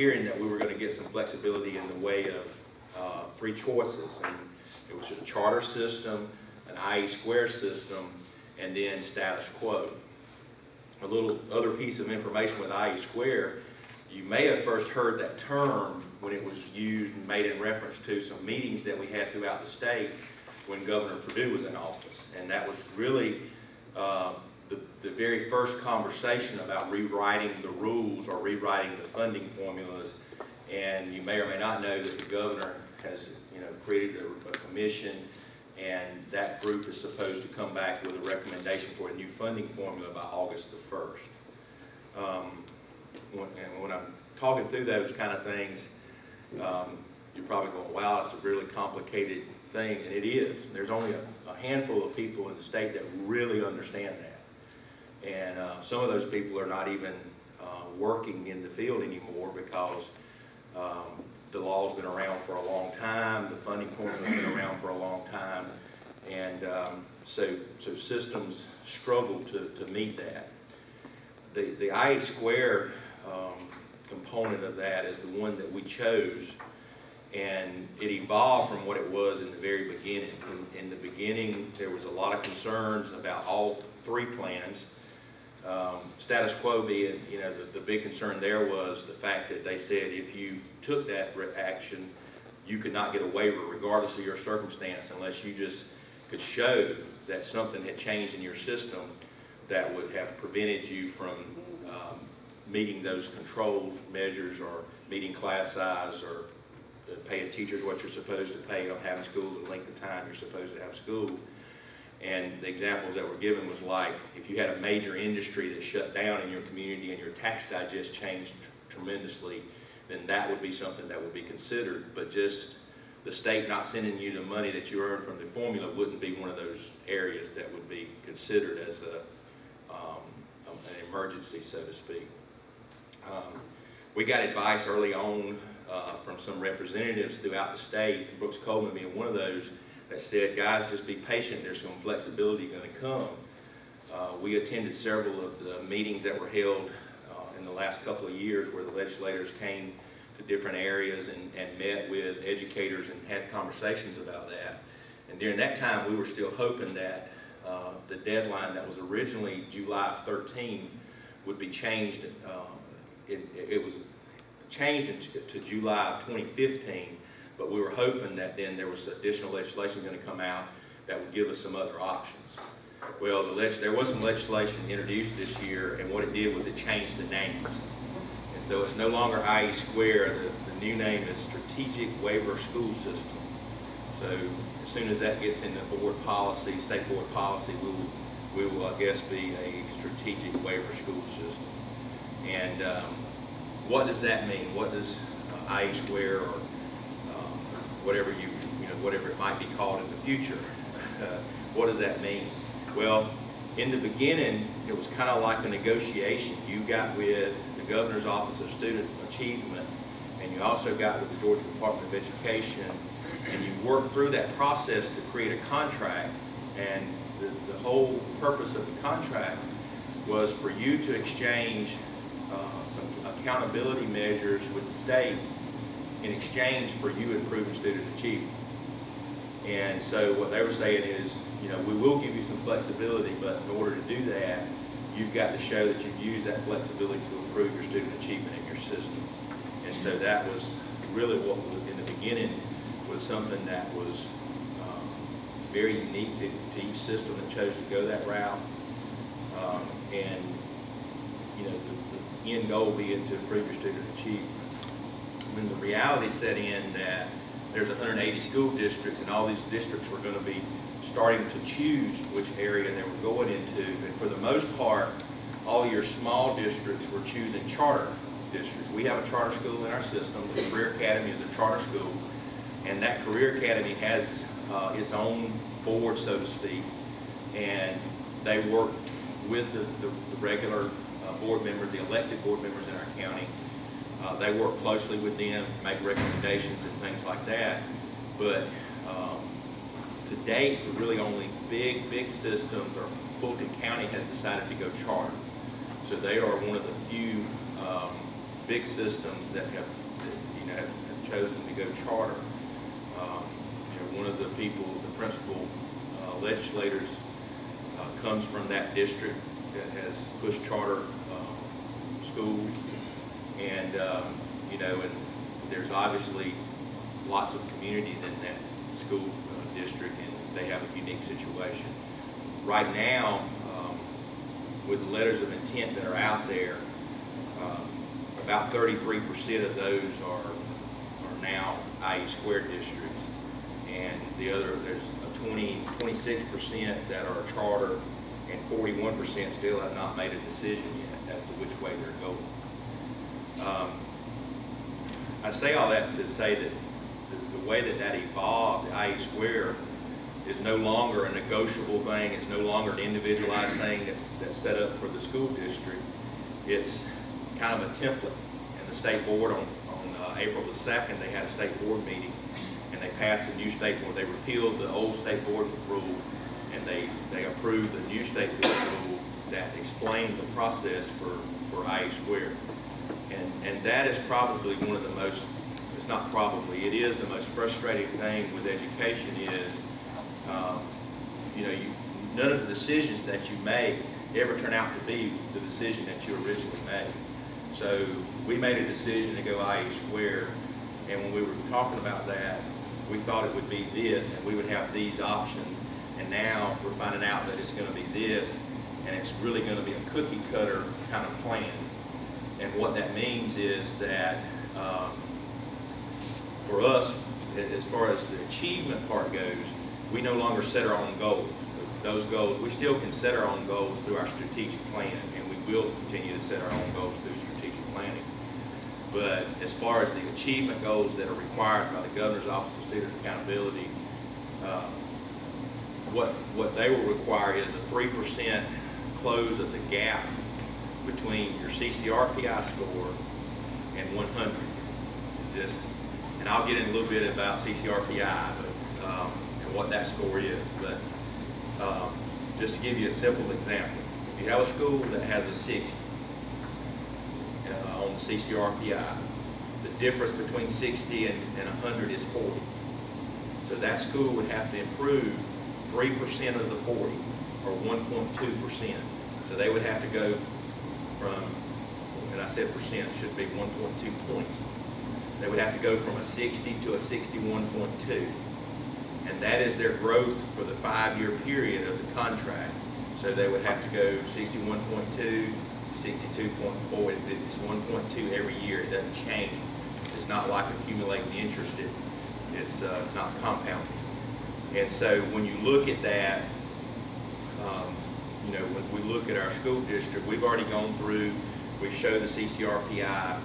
hearing that we were going to get some flexibility in the way of 3 choices. And it was a charter system, an IE square system, and then status quo. A little other piece of information with IE square, you may have first heard that term when it was used and made in reference to some meetings that we had throughout the state when Governor Perdue was in office. And that was really the very first conversation about rewriting the rules or rewriting the funding formulas. And you may or may not know that the governor has, created a commission, and that group is supposed to come back with a recommendation for a new funding formula by August the 1st. And when I'm talking through those kind of things, you're probably going, wow, it's a really complicated thing, and it is. There's only a handful of people in the state that really understand that. And some of those people are not even working in the field anymore because the law's been around for a long time, the funding formula's been around for a long time, and so systems struggle to meet that. The IE square component of that is the one that we chose, and it evolved from what it was in the very beginning. In the beginning, there was a lot of concerns about all 3 plans. Status quo being, the big concern there was the fact that they said if you took that action, you could not get a waiver regardless of your circumstance unless you just could show that something had changed in your system that would have prevented you from meeting those controls measures or meeting class size or paying teachers what you're supposed to pay on having school, the length of time you're supposed to have school. And the examples that were given was like, if you had a major industry that shut down in your community and your tax digest changed tremendously, then that would be something that would be considered. But just the state not sending you the money that you earned from the formula wouldn't be one of those areas that would be considered as an emergency, so to speak. We got advice early on from some representatives throughout the state, Brooks Coleman being one of those, that said, guys, just be patient, there's some flexibility going to come. We attended several of the meetings that were held in the last couple of years where the legislators came to different areas and met with educators and had conversations about that. And during that time, we were still hoping that the deadline that was originally July 13th would be changed. It was changed to July of 2015. But we were hoping that then there was additional legislation going to come out that would give us some other options. Well, there was some legislation introduced this year, and what it did was it changed the names. And so it's no longer IE square. The new name is Strategic Waiver School System. So as soon as that gets into board policy, state board policy, we will, I guess, be a Strategic Waiver School System. And what does that mean? What does IE square or whatever whatever it might be called in the future. What does that mean? Well, in the beginning, it was kind of like a negotiation. You got with the Governor's Office of Student Achievement, and you also got with the Georgia Department of Education, and you worked through that process to create a contract. And the whole purpose of the contract was for you to exchange some accountability measures with the state in exchange for you improving student achievement. And so what they were saying is, we will give you some flexibility, but in order to do that, you've got to show that you've used that flexibility to improve your student achievement in your system. And so that was really what was, in the beginning, was something that was very unique to each system that chose to go that route. And the end goal being to improve your student achievement. When the reality set in that there's 180 school districts and all these districts were going to be starting to choose which area they were going into, and for the most part, all your small districts were choosing charter districts. We have a charter school in our system. The Career Academy is a charter school, and that Career Academy has its own board, so to speak, and they work with the regular board members, the elected board members in our county. They work closely with them to make recommendations and things like that. But to date, the really only big systems, or Fulton County has decided to go charter. So they are one of the few big systems that have chosen to go charter. One of the people, the principal legislators, comes from that district that has pushed charter schools, and and there's obviously lots of communities in that school district, and they have a unique situation. Right now, with the letters of intent that are out there, about 33% of those are now IE2 districts, and there's a 26% that are charter, and 41% still have not made a decision yet as to which way they're going. I say all that to say that the way that evolved, the IE2 is no longer a negotiable thing. It's no longer an individualized thing that's set up for the school district. It's kind of a template. And the state board on April the 2nd, they had a state board meeting, and they passed a new state board. They repealed the old state board rule, and they approved the new state board rule that explained the process for IE2. And that is probably one of the most, it's not probably, it is the most frustrating thing with education is, none of the decisions that you make ever turn out to be the decision that you originally made. So we made a decision to go IE2, and when we were talking about that, we thought it would be this, and we would have these options, and now we're finding out that it's going to be this, and it's really going to be a cookie cutter kind of plan. And what that means is that for us, as far as the achievement part goes, we no longer set our own goals. Those goals, we still can set our own goals through our strategic plan, and we will continue to set our own goals through strategic planning. But as far as the achievement goals that are required by the Governor's Office of Student Accountability, what they will require is a 3% close of the gap between your CCRPI score and 100. And I'll get in a little bit about CCRPI, and what that score is. But just to give you a simple example, if you have a school that has a 60 on the CCRPI, the difference between 60 and 100 is 40. So that school would have to improve 3% of the 40, or 1.2%. So they would have to go from, and I said percent, it should be 1.2 points. They would have to go from a 60 to a 61.2. And that is their growth for the 5-year period of the contract. So they would have to go 61.2, 62.4. It's 1.2 every year. It doesn't change. It's not like accumulating interest. It's not compounding. And so when you look at that, when we look at our school district, we've already gone through, we show the CCRPI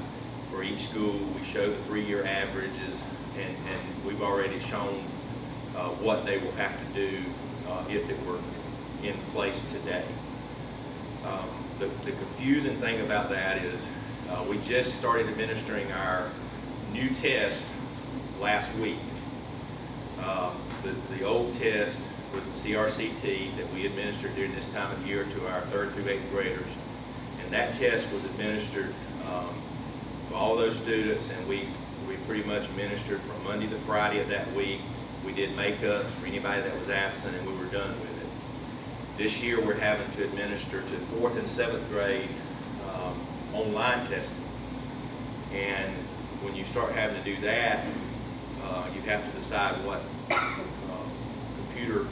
for each school, we show the 3-year averages, and we've already shown what they will have to do if it were in place today. The confusing thing about that is we just started administering our new test last week. The old test was the CRCT that we administered during this time of year to our 3rd through 8th graders. And that test was administered to all those students, and we pretty much administered from Monday to Friday of that week. We did makeups for anybody that was absent, and we were done with it. This year we're having to administer to 4th and 7th grade online testing. And when you start having to do that, you have to decide what computer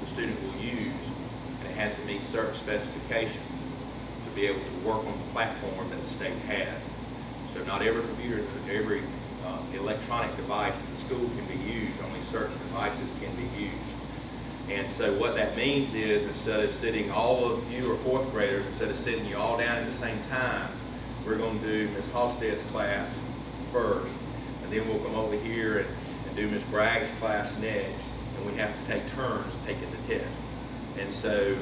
the student will use, and it has to meet certain specifications to be able to work on the platform that the state has. So not every computer, every electronic device in the school can be used. Only certain devices can be used. And so what that means is, instead of sitting all of you or 4th graders, instead of sitting you all down at the same time, we're going to do Ms. Halstead's class first, and then we'll come over here and do Ms. Bragg's class next, and we have to take turns taking the test. And so,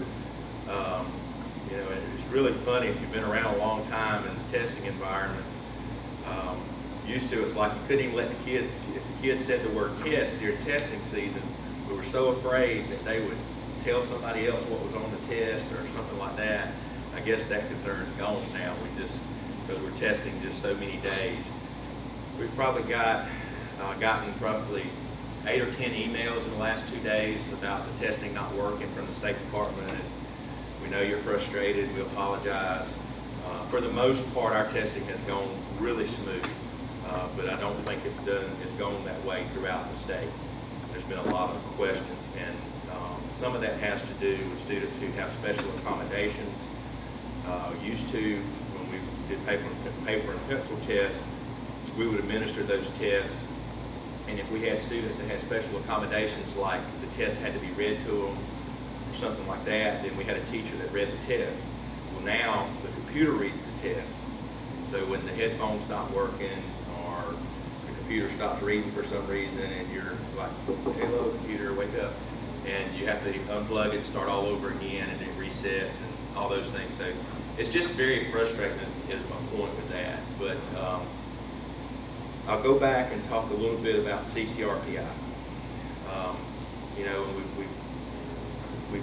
it's really funny if you've been around a long time in the testing environment. Used to, it's like you couldn't even let the kids, if the kids said the word test during testing season, we were so afraid that they would tell somebody else what was on the test or something like that. I guess that concern's gone now. We just because we're testing just so many days. We've probably gotten probably 8 or 10 emails in the last 2 days about the testing not working from the State Department. And we know you're frustrated. We apologize. For the most part, our testing has gone really smooth, but I don't think it's gone that way throughout the state. There's been a lot of questions, and some of that has to do with students who have special accommodations. Used to, when we did paper and pencil tests, we would administer those tests, and if we had students that had special accommodations, like the test had to be read to them or something like that, then we had a teacher that read the test. Well, now the computer reads the test. So when the headphones stop working or the computer stops reading for some reason, and you're like, hello computer, wake up, and you have to unplug it, start all over again, and it resets and all those things. So it's just very frustrating is my point with that. But I'll go back and talk a little bit about CCRPI. You know, we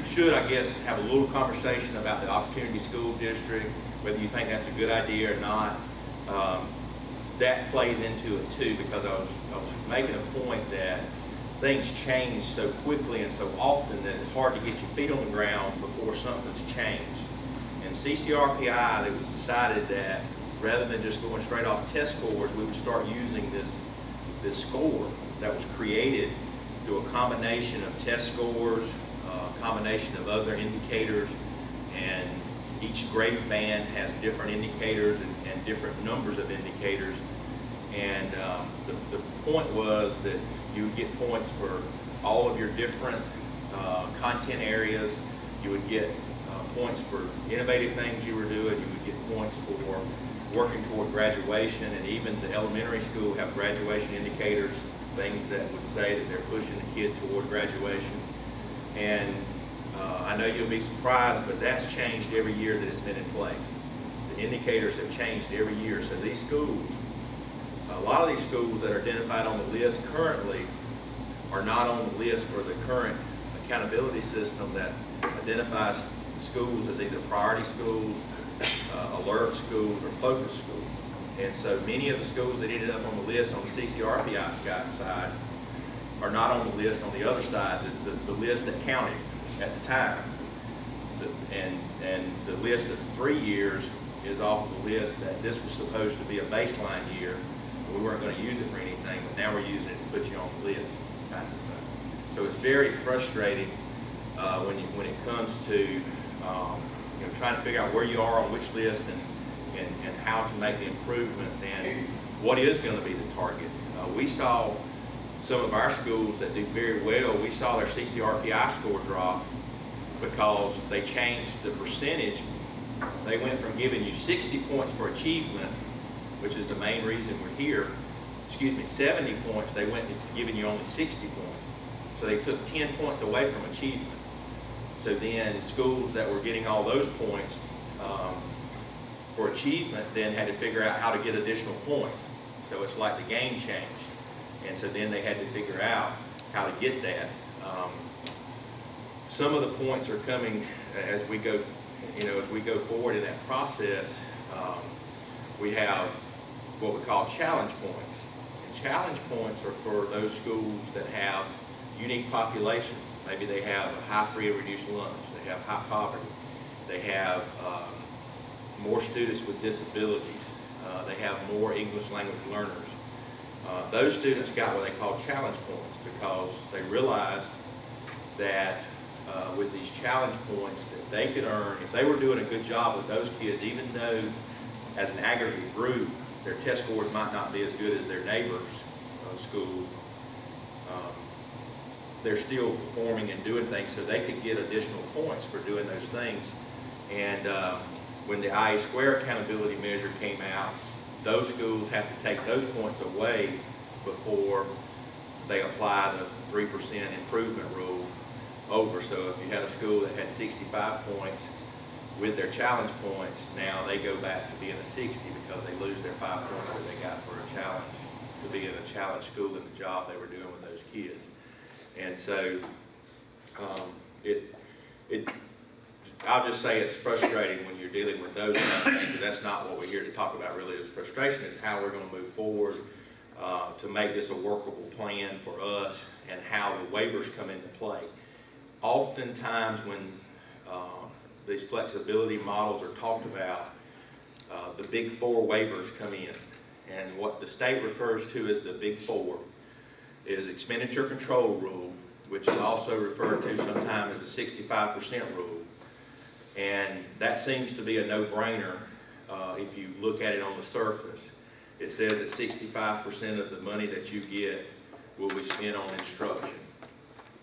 should, I guess, have a little conversation about the Opportunity School District, whether you think that's a good idea or not. That plays into it too, because I was making a point that things change so quickly and so often that it's hard to get your feet on the ground before something's changed. And CCRPI, it was decided that rather than just going straight off test scores, we would start using this score that was created through a combination of test scores, a combination of other indicators, and each grade band has different indicators and different numbers of indicators. And the point was that you would get points for all of your different content areas. You would get points for innovative things you were doing. You would get points for working toward graduation, and even the elementary school have graduation indicators, things that would say that they're pushing the kid toward graduation. And I know you'll be surprised, but that's changed every year that it's been in place. The indicators have changed every year. So these schools, a lot of these schools that are identified on the list currently are not on the list for the current accountability system that identifies schools as either priority schools, alert schools, or focus schools. And so many of the schools that ended up on the list on the CCRPI side are not on the list on the other side, the list that counted at the time. And the list of 3 years is off of the list that this was supposed to be a baseline year. We weren't going to use it for anything, but now we're using it to put you on the list, kinds of things. So it's very frustrating when it comes to trying to figure out where you are on which list and how to make the improvements and what is going to be the target. We saw some of our schools that do very well, we saw their CCRPI score drop because they changed the percentage. They went from giving you 60 points for achievement, which is the main reason we're here, 70 points, they went to giving you only 60 points. So they took 10 points away from achievement. So then schools that were getting all those points for achievement then had to figure out how to get additional points. So it's like the game changed. And so then they had to figure out how to get that. Some of the points are coming as we go, as we go forward in that process. We have what we call challenge points. And challenge points are for those schools that have unique populations. Maybe they have a high free and reduced lunch, they have high poverty, they have more students with disabilities, they have more English language learners. Those students got what they call challenge points because they realized that with these challenge points that they could earn, if they were doing a good job with those kids, even though as an aggregate group their test scores might not be as good as their neighbors' school, they're still performing and doing things, so they could get additional points for doing those things. And when the IE2 accountability measure came out, those schools have to take those points away before they apply the 3% improvement rule over. So if you had a school that had 65 points with their challenge points, now they go back to being a 60 because they lose their 5 points that they got for a challenge, to be in a challenge school in the job they were doing with those kids. And so I'll just say it's frustrating when you're dealing with those kind of things, but that's not what we're here to talk about really. Is frustration is how we're going to move forward to make this a workable plan for us and how the waivers come into play. Oftentimes when these flexibility models are talked about, the big four waivers come in. And what the state refers to as the big four is expenditure control rule, which is also referred to sometimes as a 65% rule. And that seems to be a no-brainer if you look at it on the surface. It says that 65% of the money that you get will be spent on instruction.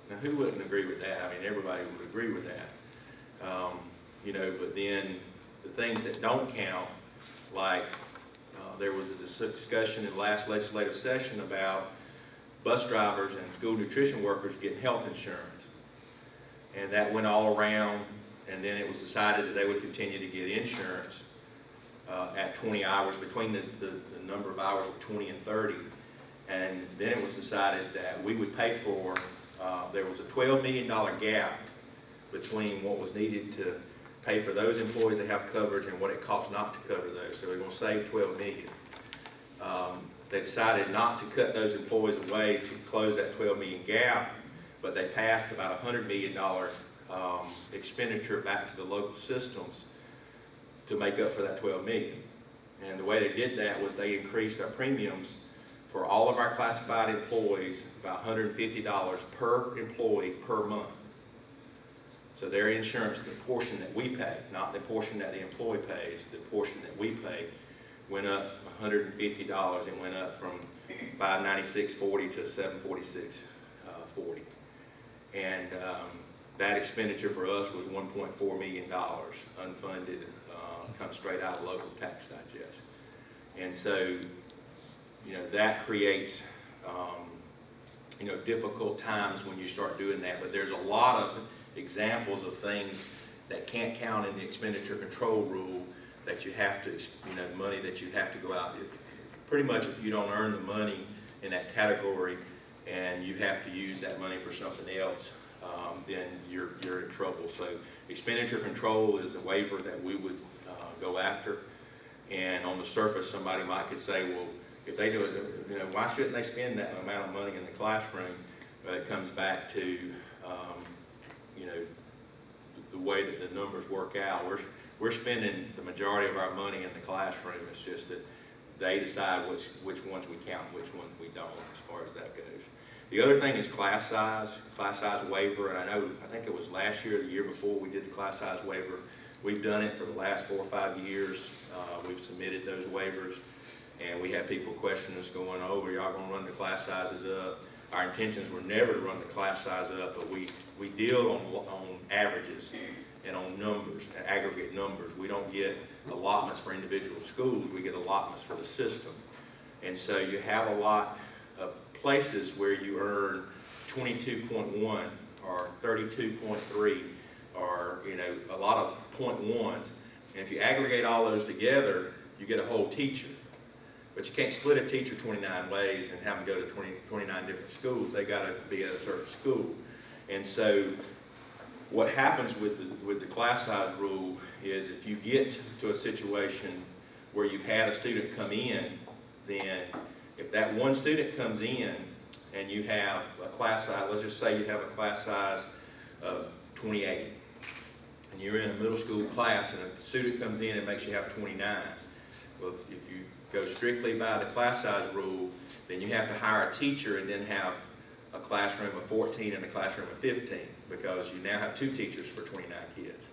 Now, who wouldn't agree with that? I mean, everybody would agree with that. You know, but then the things that don't count, like there was a discussion in the last legislative session about bus drivers and school nutrition workers getting health insurance. And that went all around, and then it was decided that they would continue to get insurance at 20 hours, between the number of hours of 20 and 30. And then it was decided that we would pay for, there was a $12 million gap between what was needed to pay for those employees that have coverage and what it costs not to cover those. So we're going to save $12 million. They decided not to cut those employees away to close that $12 million gap, but they passed about $100 million expenditure back to the local systems to make up for that $12 million. And the way they did that was they increased our premiums for all of our classified employees about $150 per employee per month. So their insurance, the portion that we pay, not the portion that the employee pays, the portion that we pay, went up $150. It went up from $596.40 to $746.40. And that expenditure for us was $1.4 million, unfunded, comes straight out of local tax digest. And so, you know, that creates, you know, difficult times when you start doing that. But there's a lot of examples of things that can't count in the expenditure control rule that you have to, you know, money that you have to go out. Pretty much if you don't earn the money in that category and you have to use that money for something else, then you're in trouble. So expenditure control is a waiver that we would go after. And on the surface, somebody might could say, well, if they do it, you know, why shouldn't they spend that amount of money in the classroom? But it comes back to, you know, the way that the numbers work out. We're spending the majority of our money in the classroom. It's just that they decide which ones we count and which ones we don't, as far as that goes. The other thing is class size waiver. And I think it was last year or the year before we did the class size waiver. We've done it for the last 4 or 5 years. We've submitted those waivers, and we had people question us going, oh, are y'all going to run the class sizes up? Our intentions were never to run the class size up, but we deal on averages and on numbers, aggregate numbers. We don't get allotments for individual schools. We get allotments for the system. And so you have a lot of places where you earn 22.1 or 32.3 or, you know, a lot of .1s. And if you aggregate all those together, you get a whole teacher. But you can't split a teacher 29 ways and have them go to 29 different schools. They got to be at a certain school. And so what happens with the class size rule is if you get to a situation where you've had a student come in, then if that one student comes in and you have a class size, let's just say you have a class size of 28, and you're in a middle school class and a student comes in and makes you have 29. Well, if you go strictly by the class size rule, then you have to hire a teacher and then have a classroom of 14 and a classroom of 15, because you now have 2 teachers for 29 kids.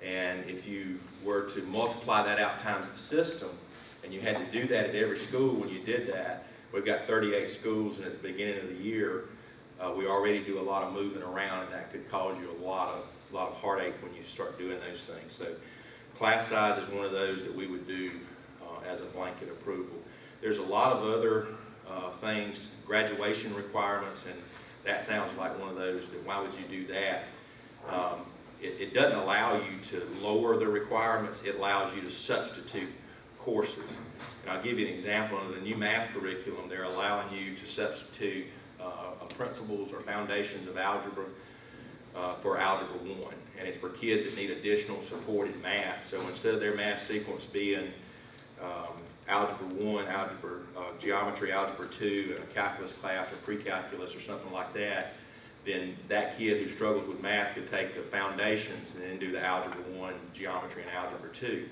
And if you were to multiply that out times the system, and you had to do that at every school when you did that, we've got 38 schools, and at the beginning of the year, we already do a lot of moving around, and that could cause you a lot of heartache when you start doing those things. So class size is one of those that we would do as a blanket approval. There's a lot of other things, graduation requirements, and that sounds like one of those that why would you do that? It doesn't allow you to lower the requirements, it allows you to substitute courses. And I'll give you an example. Of the new math curriculum, they're allowing you to substitute principles or foundations of algebra for Algebra 1, and it's for kids that need additional support in math. So instead of their math sequence being Algebra 1, Geometry, Algebra 2, and a calculus class or pre-calculus or something like that, then that kid who struggles with math could take the foundations and then do the Algebra 1, Geometry, and Algebra 2.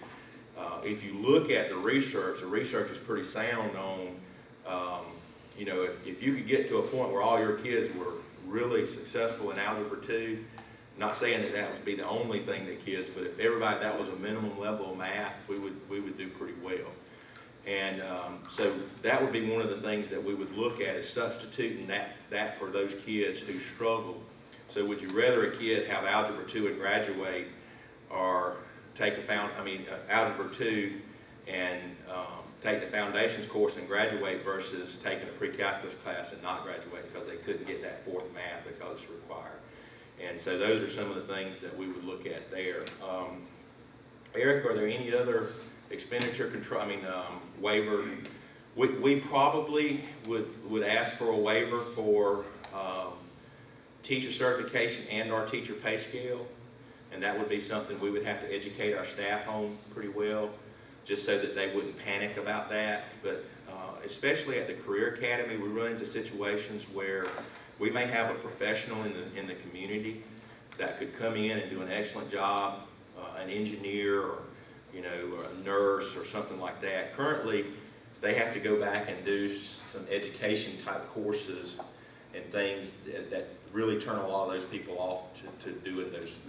If you look at the research is pretty sound on, if you could get to a point where all your kids were really successful in Algebra 2, not saying that that would be the only thing that kids, but if everybody, that was a minimum level of math, we would do pretty well. And so that would be one of the things that we would look at, is substituting that for those kids who struggle. So would you rather a kid have Algebra 2 and graduate, or take Algebra 2 and take the foundations course and graduate, versus taking a pre-calculus class and not graduate because they couldn't get that fourth math because it's required. And so those are some of the things that we would look at there. Eric, are there any other expenditure control, waiver? We probably would ask for a waiver for teacher certification and our teacher pay scale. And that would be something we would have to educate our staff on pretty well, just so that they wouldn't panic about that. But especially at the Career Academy, we run into situations where we may have a professional in the community that could come in and do an excellent job, an engineer, or a nurse or something like that. Currently, they have to go back and do some education type courses and things that really turn a lot of those people off to doing those.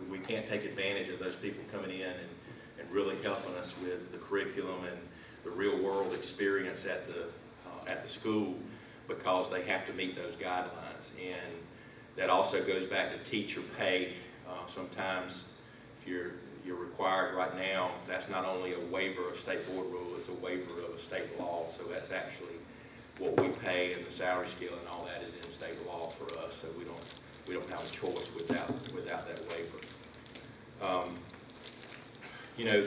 We can't take advantage of those people coming in and really helping us with the curriculum and the real world experience at the school, because they have to meet those guidelines. And that also goes back to teacher pay. Sometimes if you're required right now, that's not only a waiver of state board rule, it's a waiver of a state law. So that's actually what we pay, and the salary scale and all that is in state law for us. So we don't have a choice without that waiver.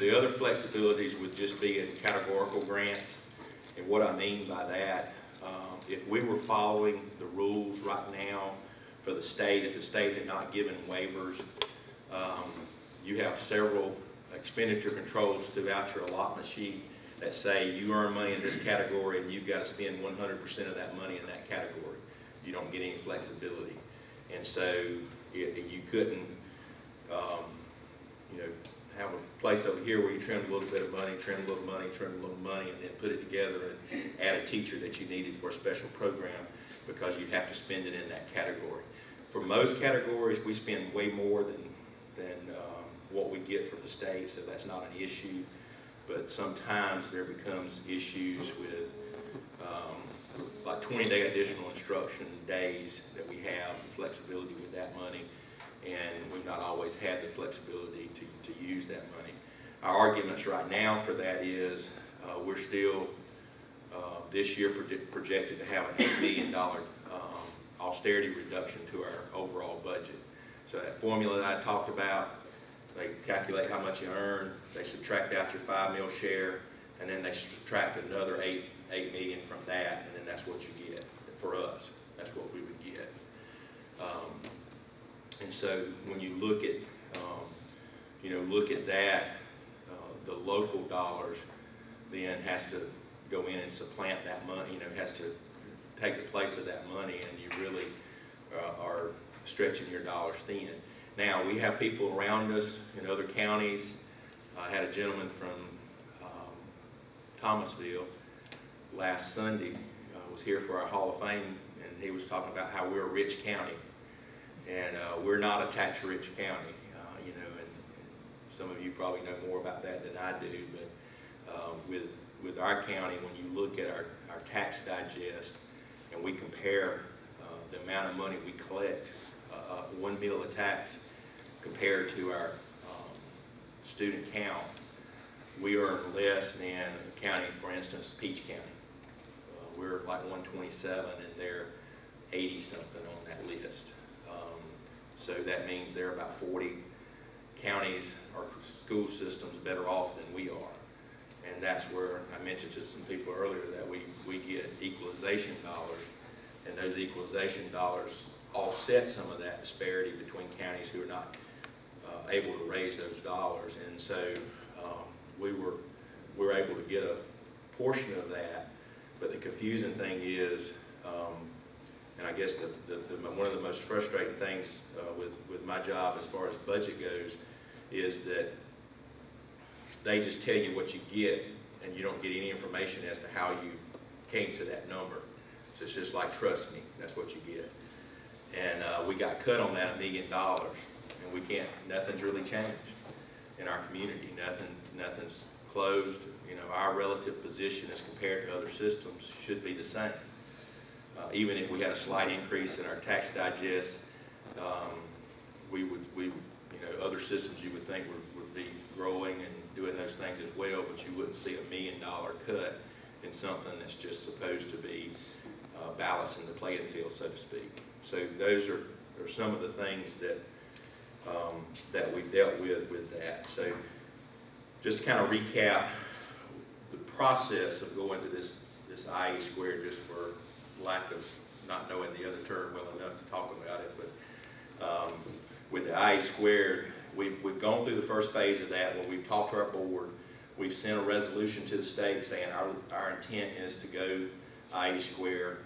The other flexibilities would just be in categorical grants. And what I mean by that, if we were following the rules right now for the state, if the state had not given waivers, you have several expenditure controls throughout your allotment sheet that say you earn money in this category and you've got to spend 100% of that money in that category. You don't get any flexibility. And so you couldn't, have a place over here where you trim a little bit of money, trim a little money, trim a little money, and then put it together and add a teacher that you needed for a special program, because you'd have to spend it in that category. For most categories, we spend way more than what we get from the state, so that's not an issue. But sometimes there becomes issues with like 20-day additional instruction days that we have flexibility with that money, and we've not always had the flexibility to use that money. Our arguments right now for that is we're still this year projected to have an $8 million austerity reduction to our overall budget. So that formula that I talked about, they calculate how much you earn, they subtract out your 5 mil share, and then they subtract another $8 million from that, and then that's what you get. For us, that's what we would get. And so when you look at, that, the local dollars then has to go in and supplant that money, has to take the place of that money, and you really are stretching your dollars thin. Now, we have people around us in other counties. I had a gentleman from Thomasville last Sunday, was here for our Hall of Fame, and he was talking about how we're a rich county. And we're not a tax-rich county, and some of you probably know more about that than I do, but with our county, when you look at our tax digest and we compare the amount of money we collect, 1 meal of tax compared to our student count, we earn less than a county, for instance, Peach County. We're like 127 and they're 80-something on that list. So that means there are about 40 counties or school systems better off than we are. And that's where I mentioned to some people earlier that we get equalization dollars, and those equalization dollars offset some of that disparity between counties who are not able to raise those dollars. And so we were able to get a portion of that. But the confusing thing is, and I guess one of the most frustrating things with my job as far as budget goes is that they just tell you what you get, and you don't get any information as to how you came to that number. So it's just like, trust me, that's what you get. And we got cut on that $1 million, and we can't. Nothing's really changed in our community. Nothing's closed. You know, our relative position as compared to other systems should be the same. Even if we had a slight increase in our tax digest, other systems you would think would be growing and doing those things as well, but you wouldn't see $1 million cut in something that's just supposed to be balancing the playing field, so to speak. So those are some of the things that that we've dealt with that. So just to kind of recap the process of going to this IE squared, just for lack of not knowing the other term well enough to talk about it, but with the IE squared, we've gone through the first phase of that where we've talked to our board. We've sent a resolution to the state saying our intent is to go IE squared.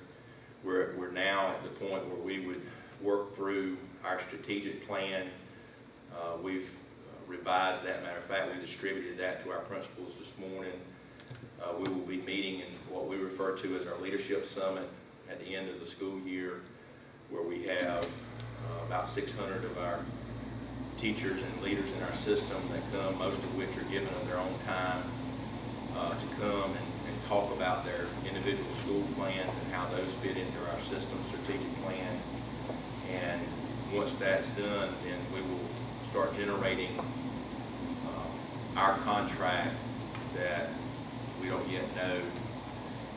We're now at the point where we would work through our strategic plan. We've revised that. Matter of fact, we distributed that to our principals this morning. We will be meeting in what we refer to as our leadership summit at the end of the school year, where we have about 600 of our teachers and leaders in our system that come, most of which are given of their own time to come and talk about their individual school plans and how those fit into our system strategic plan. And once that's done, then we will start generating our contract that we don't yet know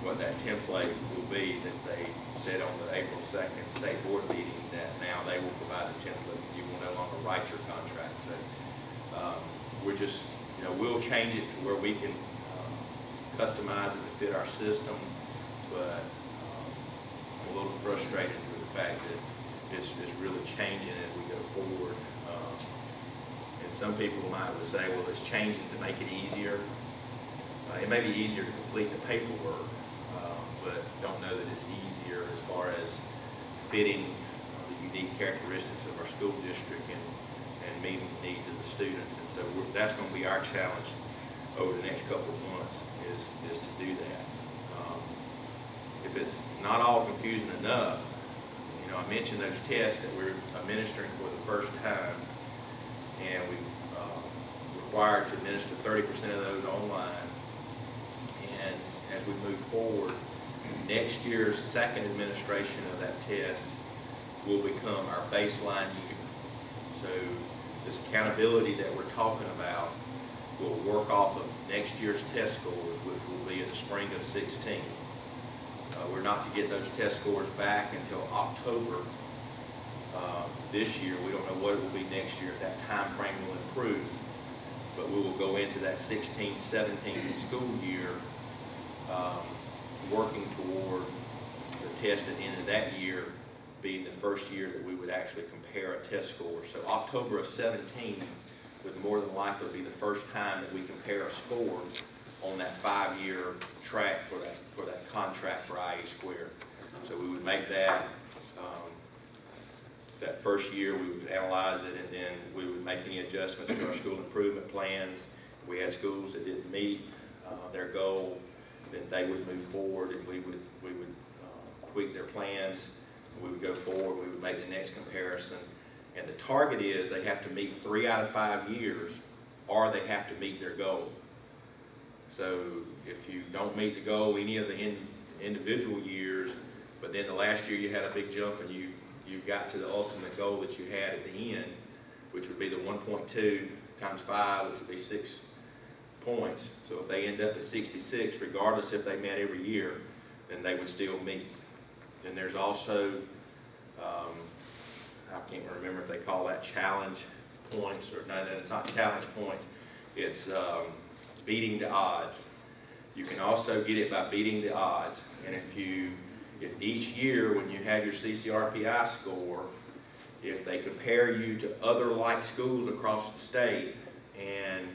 what that template will be that they said on the April 2nd state board meeting, that now they will provide the template and you will no longer write your contract. So we're just, we'll change it to where we can customize it to fit our system, but I'm a little frustrated with the fact that it's really changing as we go forward. And some people might say, well, it's changing to make it easier. It may be easier to complete the paperwork, but don't know that it's easier as far as fitting the unique characteristics of our school district and meeting the needs of the students. And so that's going to be our challenge over the next couple of months is to do that. If it's not all confusing enough, I mentioned those tests that we're administering for the first time, and we've required to administer 30% of those online. And as we move forward, next year's second administration of that test will become our baseline year. So this accountability that we're talking about will work off of next year's test scores, which will be in the spring of 16. We're not to get those test scores back until October this year. We don't know what it will be next year. If that time frame will improve, but we will go into that 16-17 school year working toward the test at the end of that year being the first year that we would actually compare a test score. So October of 17 would more than likely be the first time that we compare a score on that 5-year track for that contract for IE squared. So we would make that that first year, we would analyze it, and then we would make any adjustments to our school improvement plans. If we had schools that didn't meet their goal, then they would move forward, and we would tweak their plans. We would go forward. We would make the next comparison, and the target is they have to meet 3 out of 5 years, or they have to meet their goal. So if you don't meet the goal any of the individual years, but then the last year you had a big jump and you got to the ultimate goal that you had at the end, which would be the 1.2 times 5, which would be 6 points. So if they end up at 66, regardless if they met every year, then they would still meet. Then there's also, I can't remember if they call that challenge points or no, it's not challenge points. It's beating the odds. You can also get it by beating the odds. And if you if each year when you have your CCRPI score, if they compare you to other like schools across the state and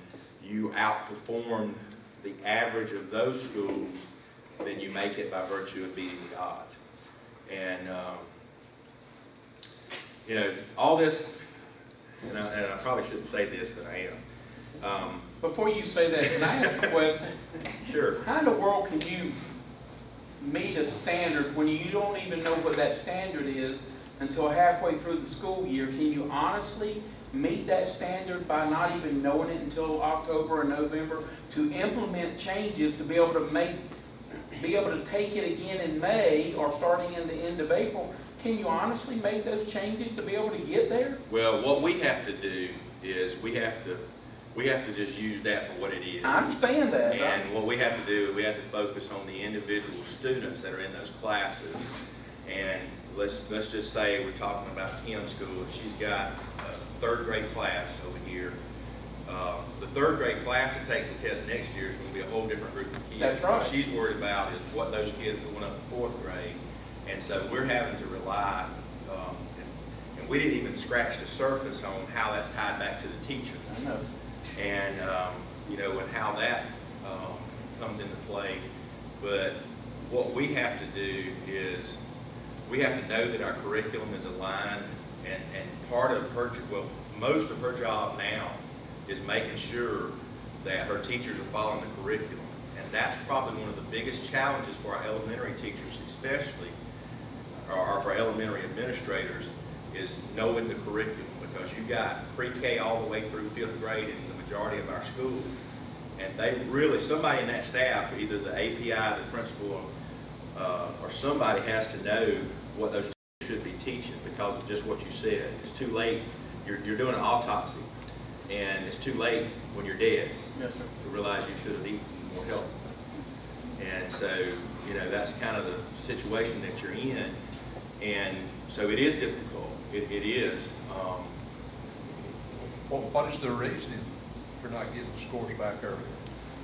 you outperform the average of those schools, then you make it by virtue of beating the odds. And, you know, all this, and I probably shouldn't say this, but I am. Before you say that, can I ask a question? Sure. How in the world can you meet a standard when you don't even know what that standard is until halfway through the school year? Can you honestly meet that standard by not even knowing it until October or November, to implement changes to be able to take it again in May or starting in the end of April? Can you honestly make those changes to be able to get there? Well, what we have to do is we have to just use that for what it is. I understand that. And what we have to do, we have to focus on the individual students that are in those classes. And let's just say we're talking about Kim's school. She's got a third grade class over here. The third grade class that takes the test next year is going to be a whole different group of kids. That's right. What she's worried about is what those kids going up to fourth grade. And so we're having to rely, and we didn't even scratch the surface on how that's tied back to the teacher. I know. And, you know, and how that comes into play. But what we have to do is we have to know that our curriculum is aligned, and part of her, well, most of her job now is making sure that her teachers are following the curriculum. And that's probably one of the biggest challenges for our elementary teachers especially, or for elementary administrators, is knowing the curriculum, because you've got pre-K all the way through fifth grade in the majority of our schools. And they really, somebody in that staff, either the API, the principal, or somebody has to know what those teachers should be teaching, because of just what you said. It's too late. You're doing an autopsy, and it's too late when you're dead. Yes, sir. To realize you should have eaten more healthy. And so, you know, that's kind of the situation that you're in. And so it is difficult. It is. Well, what is the reasoning for not getting the scores back earlier?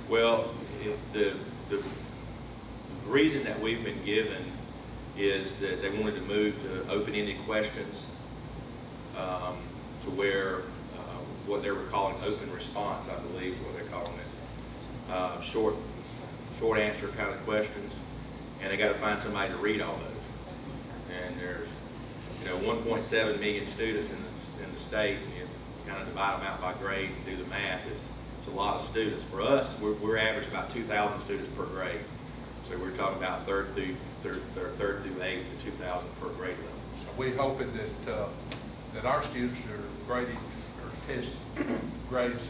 Well, the reason that we've been given is that they wanted to move to open-ended questions, to where what they were calling open response, I believe is what they're calling it. Short answer kind of questions, and they got to find somebody to read all those. And there's, you know, 1.7 million students in the state, and you kind of divide them out by grade and do the math. It's a lot of students. For us, we're average about 2,000 students per grade. So we're talking about third through eighth to 2,000 per grade level. So we're hoping that our students are graded or test grades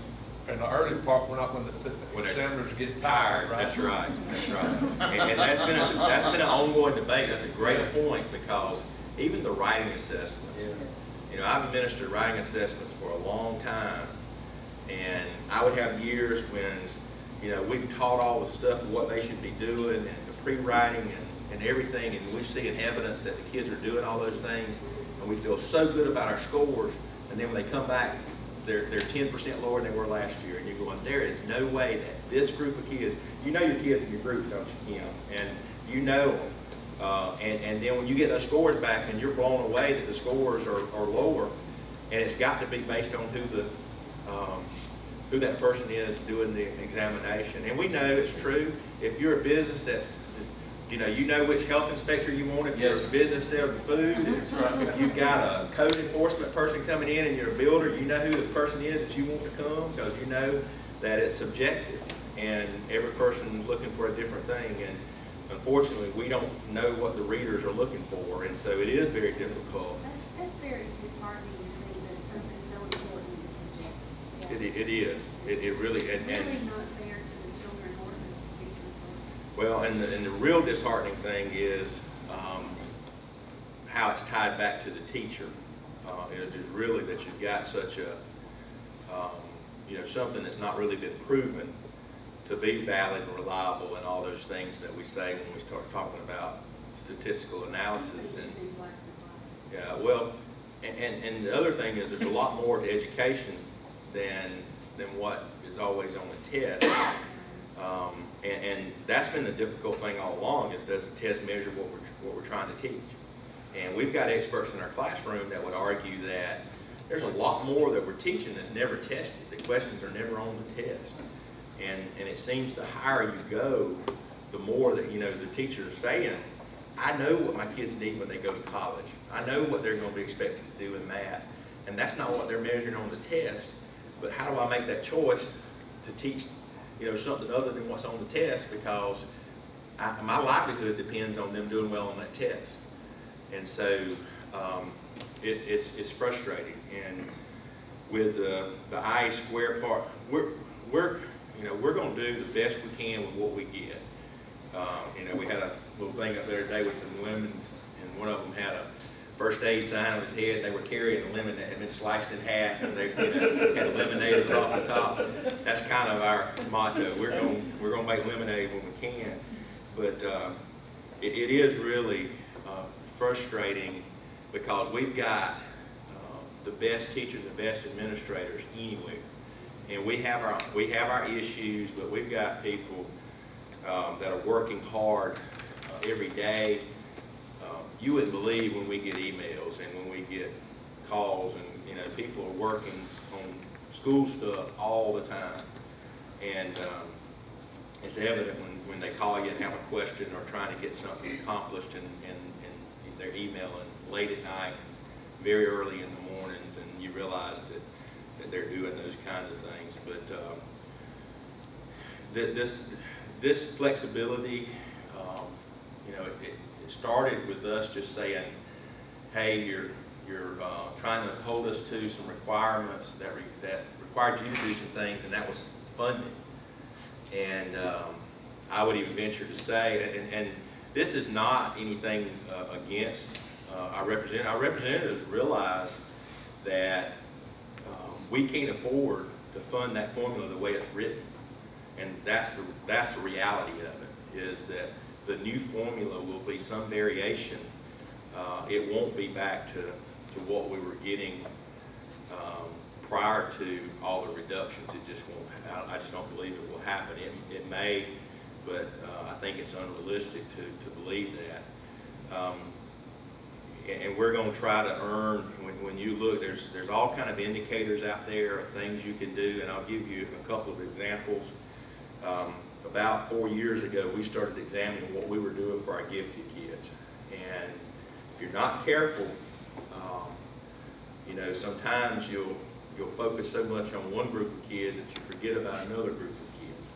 in the early part. We're not going to put the examiners get tired. Right? That's right. That's right. and that's been an ongoing debate. That's a great point, because even the writing assessments. Yeah. You know, I've administered writing assessments for a long time, and I would have years when, you know, we've taught all the stuff of what they should be doing and the pre-writing and everything, and we're seeing evidence that the kids are doing all those things, and we feel so good about our scores, and then when they come back, they're 10% lower than they were last year, and you're going, there is no way that this group of kids, you know your kids in your groups, don't you, Kim? And you know them. And then when you get those scores back and you're blown away that the scores are lower, and it's got to be based on who that person is doing the examination. And we know it's true. If you're a business that's, you know which health inspector you want. If you're a business selling food, if you've got a code enforcement person coming in and you're a builder, you know who the person is that you want to come, because you know that it's subjective and every person is looking for a different thing. And unfortunately, we don't know what the readers are looking for, and so it is very difficult. That's very disheartening to think that something so important is subjective. It is. It really is. It's really not fair to the children or the teachers. Well, and the real disheartening thing is how it's tied back to the teacher. It is really that you've got such a, something that's not really been proven to be valid and reliable and all those things that we say when we start talking about statistical analysis. And yeah, well, and the other thing is there's a lot more to education than what is always on the test. And that's been the difficult thing all along, is does the test measure what we're trying to teach? And we've got experts in our classroom that would argue that there's a lot more that we're teaching that's never tested. The questions are never on the test. And it seems the higher you go, the more that, the teachers are saying, I know what my kids need when they go to college. I know what they're going to be expected to do in math. And that's not what they're measuring on the test. But how do I make that choice to teach, something other than what's on the test? Because my livelihood depends on them doing well on that test. And so it's frustrating. And with the IE square part, we're going to do the best we can with what we get. We had a little thing up there today with some lemons, and one of them had a first aid sign on his head. They were carrying a lemon that had been sliced in half, and they had a lemonade across the top. That's kind of our motto. We're going to make lemonade when we can. But it is really frustrating, because we've got the best teachers, the best administrators anywhere, and we have our issues, but we've got people that are working hard every day. You wouldn't believe when we get emails and when we get calls, and people are working on school stuff all the time, and it's evident when they call you and have a question or trying to get something accomplished, and they're emailing late at night, very early in the mornings, and you realize that they're doing those kinds of things. But this flexibility, it started with us just saying, hey, you're trying to hold us to some requirements that required you to do some things, and that was funding. And I would even venture to say, and this is not anything against our representatives. Our representatives realize that we can't afford to fund that formula the way it's written, and that's the reality of it, is that the new formula will be some variation. It won't be back to what we were getting prior to all the reductions. It just won't. I just don't believe it will happen. It may, but I think it's unrealistic to believe that. And we're going to try to earn. When you look, there's all kind of indicators out there of things you can do, and I'll give you a couple of examples. About 4 years ago, we started examining what we were doing for our gifted kids. And if you're not careful, sometimes you'll focus so much on one group of kids that you forget about another group of kids.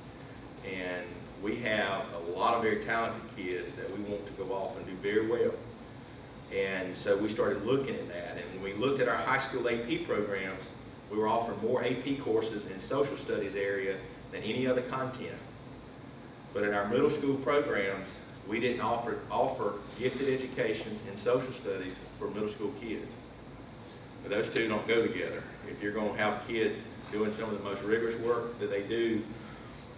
And we have a lot of very talented kids that we want to go off and do very well. And so we started looking at that. And when we looked at our high school AP programs, we were offering more AP courses in social studies area than any other content. But in our middle school programs, we didn't offer gifted education in social studies for middle school kids. But those two don't go together. If you're going to have kids doing some of the most rigorous work that they do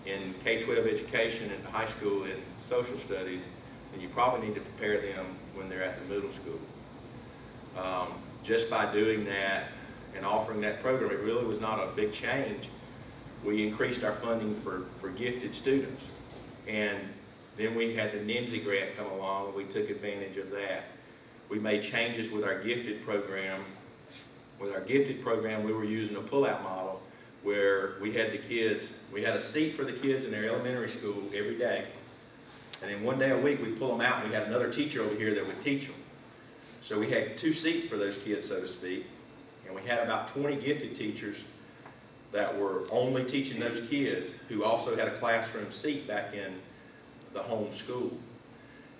in K-12 education and high school in social studies, then you probably need to prepare them when they're at the middle school. Just by doing that and offering that program, it really was not a big change. We increased our funding for gifted students. And then we had the NIMSI grant come along, and we took advantage of that. We made changes with our gifted program. With our gifted program, we were using a pull-out model where we had a seat for the kids in their elementary school every day. And then one day a week, we'd pull them out, and we had another teacher over here that would teach them. So we had 2 seats for those kids, so to speak. And we had about 20 gifted teachers that were only teaching those kids, who also had a classroom seat back in the home school.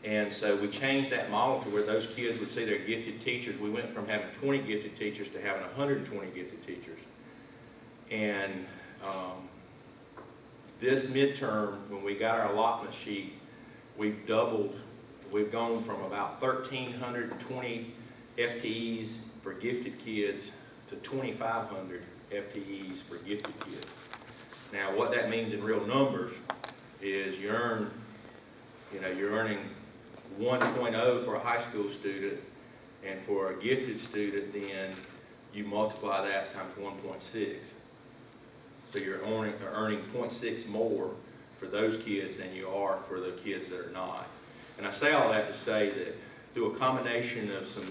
And so we changed that model to where those kids would see their gifted teachers. We went from having 20 gifted teachers to having 120 gifted teachers. And this midterm, when we got our allotment sheet, we've gone from about 1,320 FTEs for gifted kids to 2,500 FTEs for gifted kids. Now, what that means in real numbers is you're earning 1.0 for a high school student, and for a gifted student, then you multiply that times 1.6. So you're earning 0.6 more for those kids than you are for the kids that are not. And I say all that to say that through a combination of some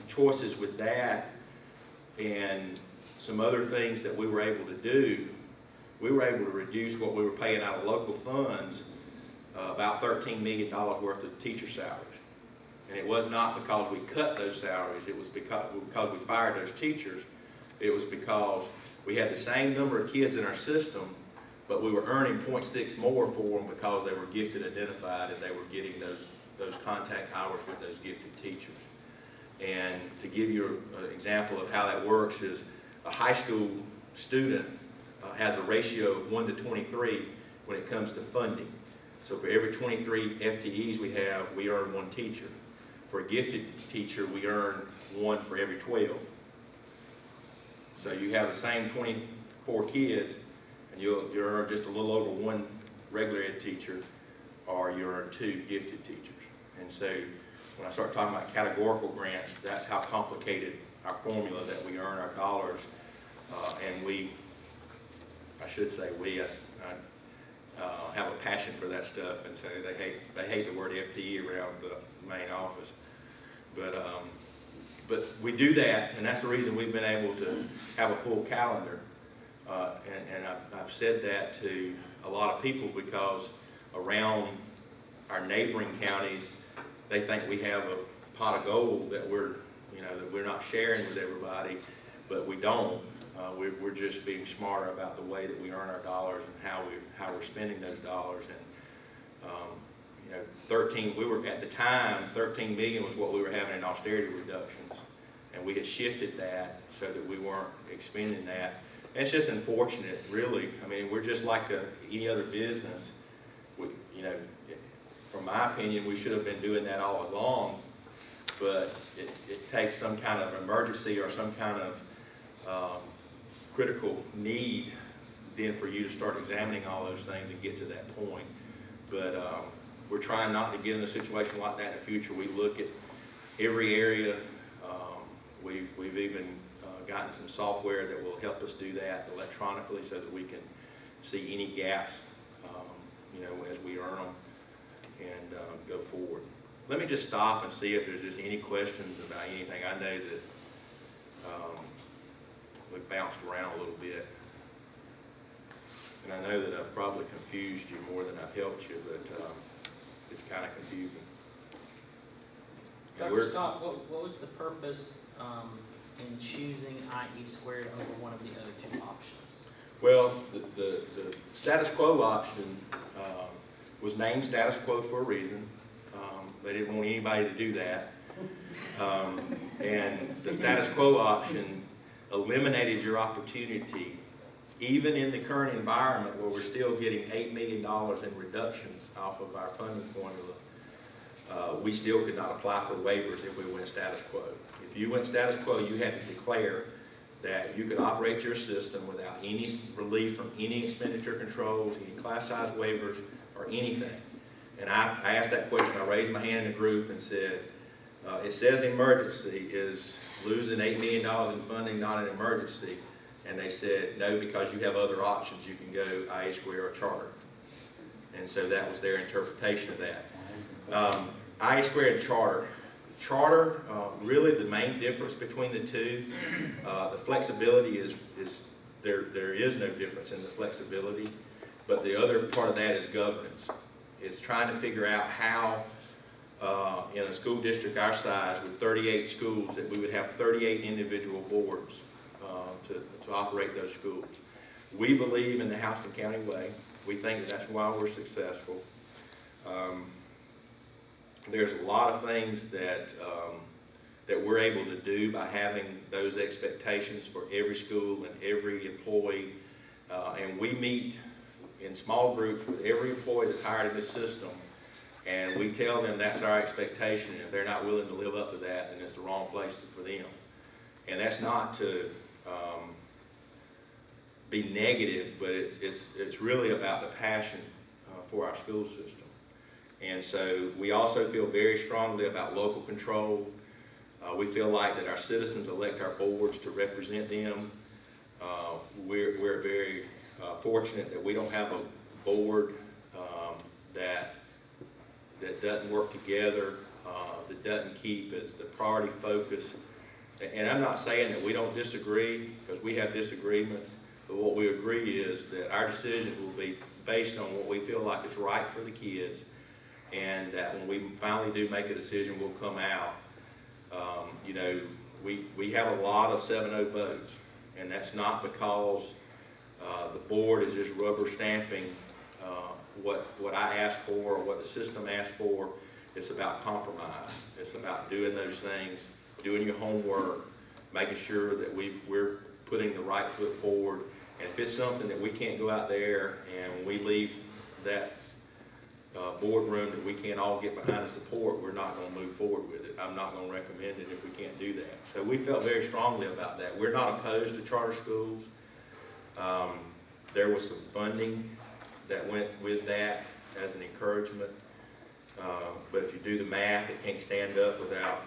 choices with that and some other things that we were able to do, we were able to reduce what we were paying out of local funds, about $13 million worth of teacher salaries. And it was not because we cut those salaries, it was because we fired those teachers. It was because we had the same number of kids in our system, but we were earning 0.6 more for them because they were gifted identified and they were getting those contact hours with those gifted teachers. And to give you an example of how that works is a high school student has a ratio of 1 to 23 when it comes to funding. So for every 23 FTEs we have, we earn 1 teacher. For a gifted teacher, we earn 1 for every 12. So you have the same 24 kids, and you earn just a little over 1 regular ed teacher, or you earn 2 gifted teachers. And so when I start talking about categorical grants, that's how complicated our formula that we earn our dollars. And I should say we, I have a passion for that stuff, and so they hate the word FTE around the main office. But we do that, and that's the reason we've been able to have a full calendar. And I've said that to a lot of people because around our neighboring counties, they think we have a pot of gold that we're not sharing with everybody, but we don't. We're just being smarter about the way that we earn our dollars and how we're spending those dollars. And 13 million was what we were having in austerity reductions, and we had shifted that so that we weren't expending that. And it's just unfortunate, really. I mean, we're just like any other business. From my opinion, we should have been doing that all along, but it takes some kind of emergency or some kind of critical need then for you to start examining all those things and get to that point. But we're trying not to get in a situation like that in the future. We look at every area. We've even gotten some software that will help us do that electronically so that we can see any gaps, as we earn them and go forward. Let me just stop and see if there's just any questions about anything. I know that we've bounced around a little bit. And I know that I've probably confused you more than I've helped you, but it's kind of confusing. Dr. Scott, what was the purpose in choosing IE squared over one of the other 2 options? Well, the status quo option was named status quo for a reason. They didn't want anybody to do that. And the status quo option eliminated your opportunity, even in the current environment where we're still getting $8 million in reductions off of our funding formula. We still could not apply for waivers if we went status quo. If you went status quo, you had to declare that you could operate your system without any relief from any expenditure controls, any class size waivers, or anything. And I asked that question. I raised my hand in the group and said, it says emergency. Is losing $8 million in funding not an emergency? And they said, no, because you have other options. You can go IE square or charter. And so that was their interpretation of that. IE square and charter. Charter, really the main difference between the two, the flexibility is there is no difference in the flexibility, but the other part of that is governance. It's trying to figure out how in a school district our size with 38 schools that we would have 38 individual boards to operate those schools. We believe in the Houston County way. We think that's why we're successful. There's a lot of things that we're able to do by having those expectations for every school and every employee. And we meet in small groups with every employee that's hired in this system, and we tell them that's our expectation. And if they're not willing to live up to that, then it's the wrong place for them. And that's not to be negative, but it's really about the passion for our school system. And so we also feel very strongly about local control. We feel like that our citizens elect our boards to represent them. We're very fortunate that we don't have a board that doesn't work together, that doesn't keep as the priority focus. And I'm not saying that we don't disagree, because we have disagreements, but what we agree is that our decisions will be based on what we feel like is right for the kids, and that when we finally do make a decision, we'll come out. You know, we have a lot of 7-0 votes, and that's not because the board is just rubber stamping what I asked for or what the system asked for. It's about compromise. It's about doing those things, doing your homework, making sure that we're putting the right foot forward. And if it's something that we can't go out there and when we leave that boardroom that we can't all get behind and support, we're not going to move forward with it. I'm not going to recommend it if we can't do that. So we felt very strongly about that. We're not opposed to charter schools. There was some funding that went with that as an encouragement. But if you do the math, it can't stand up without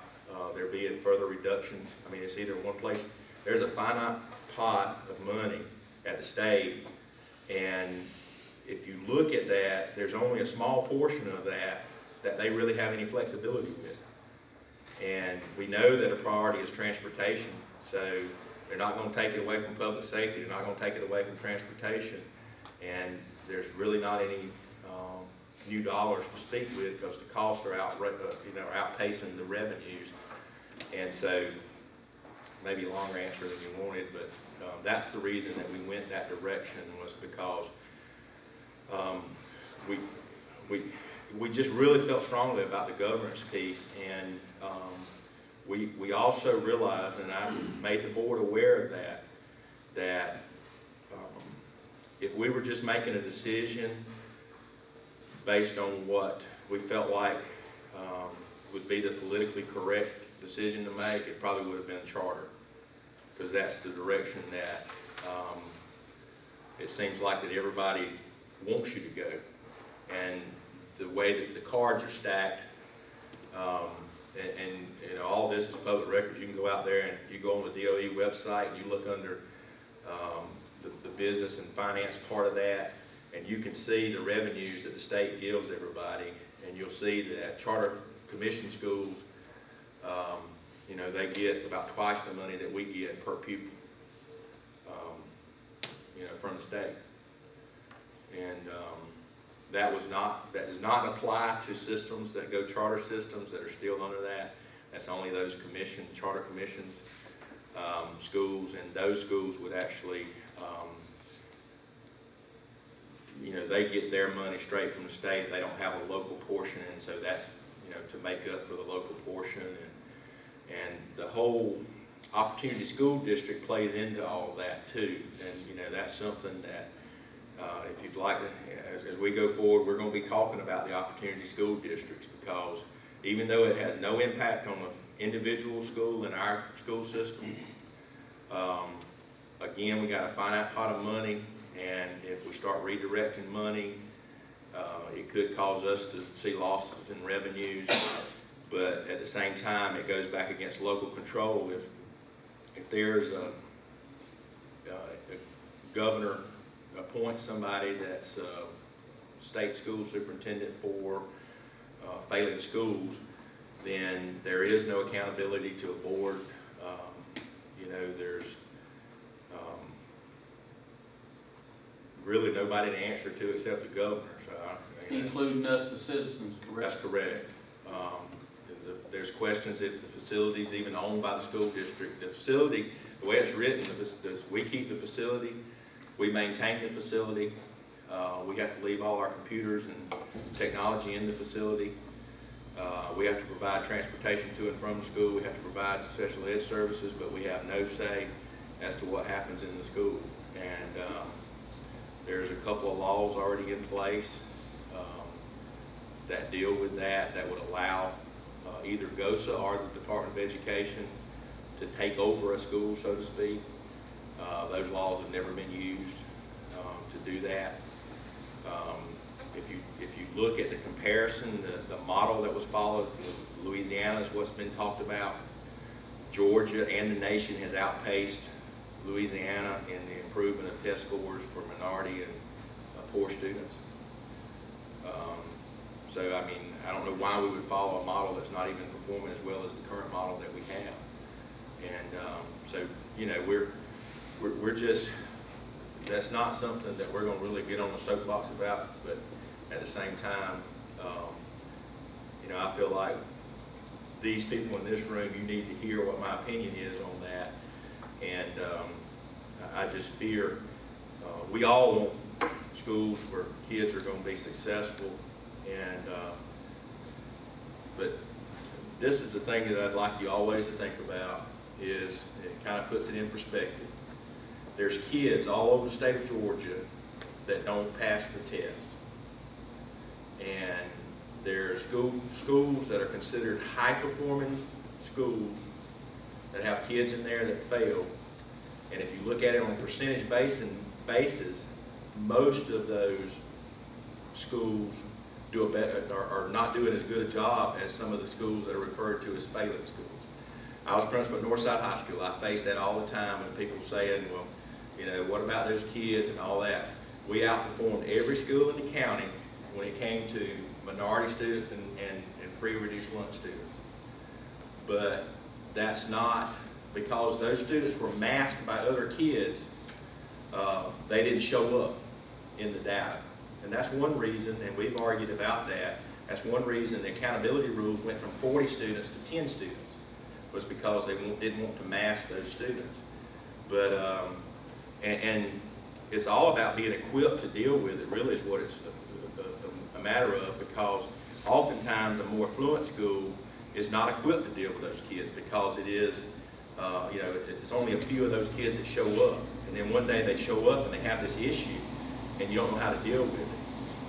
there being further reductions. I mean, it's either one place. There's a finite pot of money at the state, and if you look at that, there's only a small portion of that they really have any flexibility with. And we know that a priority is transportation, so they're not going to take it away from public safety. They're not going to take it away from transportation. And there's really not any new dollars to speak with because the costs are outpacing the revenues. And so maybe a longer answer than you wanted, but that's the reason that we went that direction, was because we just really felt strongly about the governance piece, and we also realized, and I made the board aware of that if we were just making a decision based on what we felt like would be the politically correct decision to make, it probably would have been a charter, because that's the direction that it seems like that everybody wants you to go. And the way that the cards are stacked, and you know, all this is public records. You can go out there and you go on the DOE website and you look under the business and finance part of that, and you can see the revenues that the state gives everybody, and you'll see that charter commission schools, you know, they get about twice the money that we get per pupil, you know, from the state. And that does not apply to systems that go charter systems that are still under that. That's only those charter commissions, schools, and those schools would actually, you know, they get their money straight from the state. They don't have a local portion, and so that's, you know, to make up for the local portion. And the whole opportunity school district plays into all of that too. And, you know, that's something that if you'd like to, as we go forward, we're going to be talking about the opportunity school districts, because even though it has no impact on the individual school in our school system, again, we got a finite pot of money, and if we start redirecting money, it could cause us to see losses in revenues. But at the same time, it goes back against local control. If there's a governor appoints somebody that's a state school superintendent for failing schools, then there is no accountability to a board. You know, there's really nobody to answer to except the governor. So, Including us, the citizens, correct? That's correct. There's questions if the facility is even owned by the school district. The facility, the way it's written, we keep the facility, we maintain the facility, we have to leave all our computers and technology in the facility. We have to provide transportation to and from the school. We have to provide special ed services, but we have no say as to what happens in the school. And there's a couple of laws already in place that deal with that would allow either GOSA or the Department of Education to take over a school, so to speak. Those laws have never been used to do that. If you look at the comparison, the model that was followed, Louisiana is what's been talked about. Georgia and the nation has outpaced Louisiana in the improvement of test scores for minority and poor students. So, I mean, I don't know why we would follow a model that's not even performing as well as the current model that we have. And so, you know, we're just, that's not something that we're going to really get on the soapbox about, but at the same time, you know, I feel like these people in this room, you need to hear what my opinion is on that. And I just fear, we all want schools where kids are going to be successful, and but this is the thing that I'd like you always to think about, is it kind of puts it in perspective. There's kids all over the state of Georgia that don't pass the test. And there are schools that are considered high-performing schools that have kids in there that fail. And if you look at it on a percentage basis, most of those schools do are not doing as good a job as some of the schools that are referred to as failing schools. I was principal at Northside High School. I face that all the time when people saying, well, you know, what about those kids and all that? We outperformed every school in the county when it came to minority students and free reduced lunch students. But that's not because those students were masked by other kids. They didn't show up in the data. And that's one reason, and we've argued about that, that's one reason the accountability rules went from 40 students to 10 students, was because they didn't want to mask those students. But, and it's all about being equipped to deal with it, really, is what it's a matter of, because oftentimes a more affluent school is not equipped to deal with those kids, because it is, you know, it's only a few of those kids that show up. And then one day they show up and they have this issue, and you don't know how to deal with it.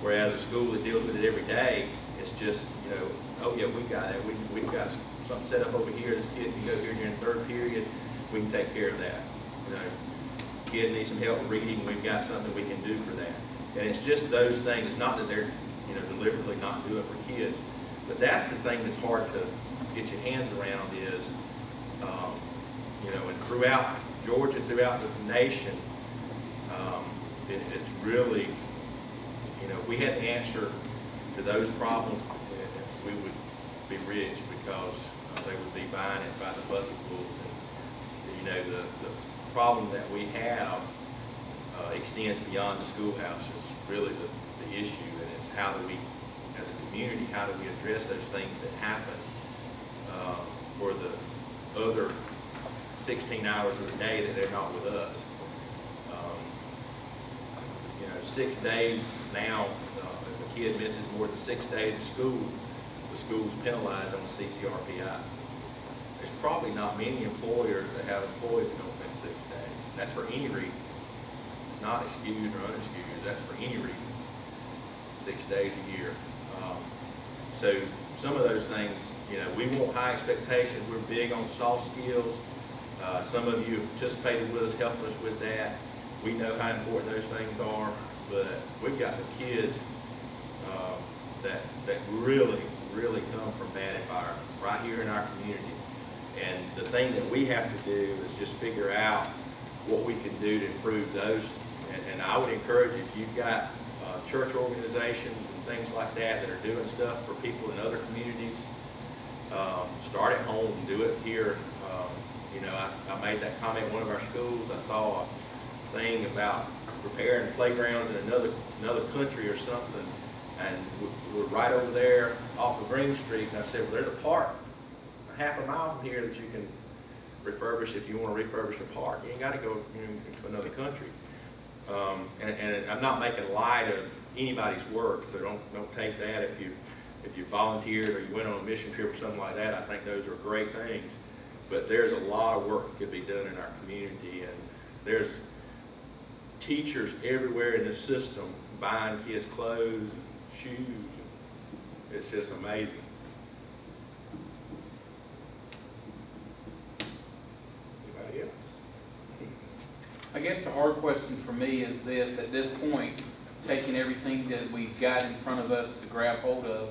Whereas a school that deals with it every day, it's just, you know, oh yeah, we've got that. We've got something set up over here. This kid can go here during the third period. We can take care of that. You know, kid needs some help reading. We've got something we can do for that. And it's just those things. It's not that they're, you know, deliberately not doing it for kids, but that's the thing that's hard to get your hands around is, you know, and throughout Georgia, throughout the nation, it's really, you know, we had the answer to those problems, we would be rich, because they would be buying it by the bucketfuls. And, you know, the problem that we have extends beyond the schoolhouse. Is really the issue, and it's how do we, as a community, how do we address those things that happen for the other 16 hours of the day that they're not with us. You know, 6 days now, if a kid misses more than 6 days of school, the school's penalized on the CCRPI. There's probably not many employers that have employees that don't miss 6 days. That's for any reason. It's not excused or unexcused. That's for any reason. 6 days a year. So some of those things, you know, we want high expectations. We're big on soft skills. Some of you have participated with us, helped us with that. We know how important those things are, but we've got some kids that really, really come from bad environments right here in our community. And the thing that we have to do is just figure out what we can do to improve those. And I would encourage you, if you've got church organizations and things like that that are doing stuff for people in other communities, start at home and do it here. You know, I made that comment in one of our schools. I saw a thing about repairing playgrounds in another country or something, and we're right over there off of Green Street, and I said, well, there's a park a half a mile from here that you can refurbish if you want to refurbish a park. You ain't got to go to another country. And I'm not making light of anybody's work, so don't take that if you volunteered or you went on a mission trip or something like that. I think those are great things. But there's a lot of work that could be done in our community, and there's teachers everywhere in the system buying kids clothes and shoes. It's just amazing. Anybody else? I guess the hard question for me is this: at this point, taking everything that we've got in front of us to grab hold of,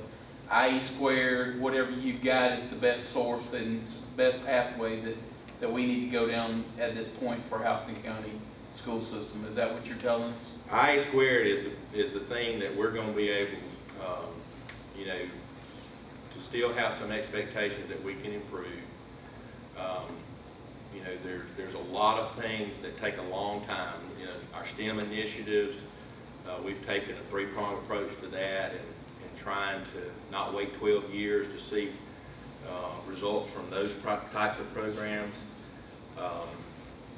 IE2, whatever you've got is the best source and best pathway that we need to go down at this point for Houston County school system. Is that what you're telling us? IE2 is the thing that we're going to be able you know, to still have some expectations that we can improve. You know, there's a lot of things that take a long time. You know, our STEM initiatives, we've taken a three-pronged approach to that and trying to not wait 12 years to see results from those types of programs.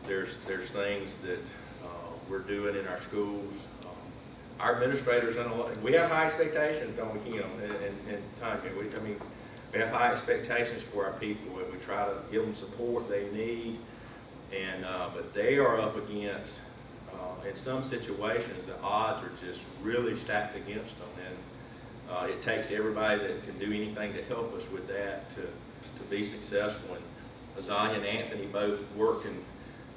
There's things that we're doing in our schools. Our administrators, we have high expectations, don't we, Kim, and Tanya? We have high expectations for our people, and we try to give them support they need. And but they are up against, in some situations, the odds are just really stacked against them. And it takes everybody that can do anything to help us with that to be successful. And Azania and Anthony both work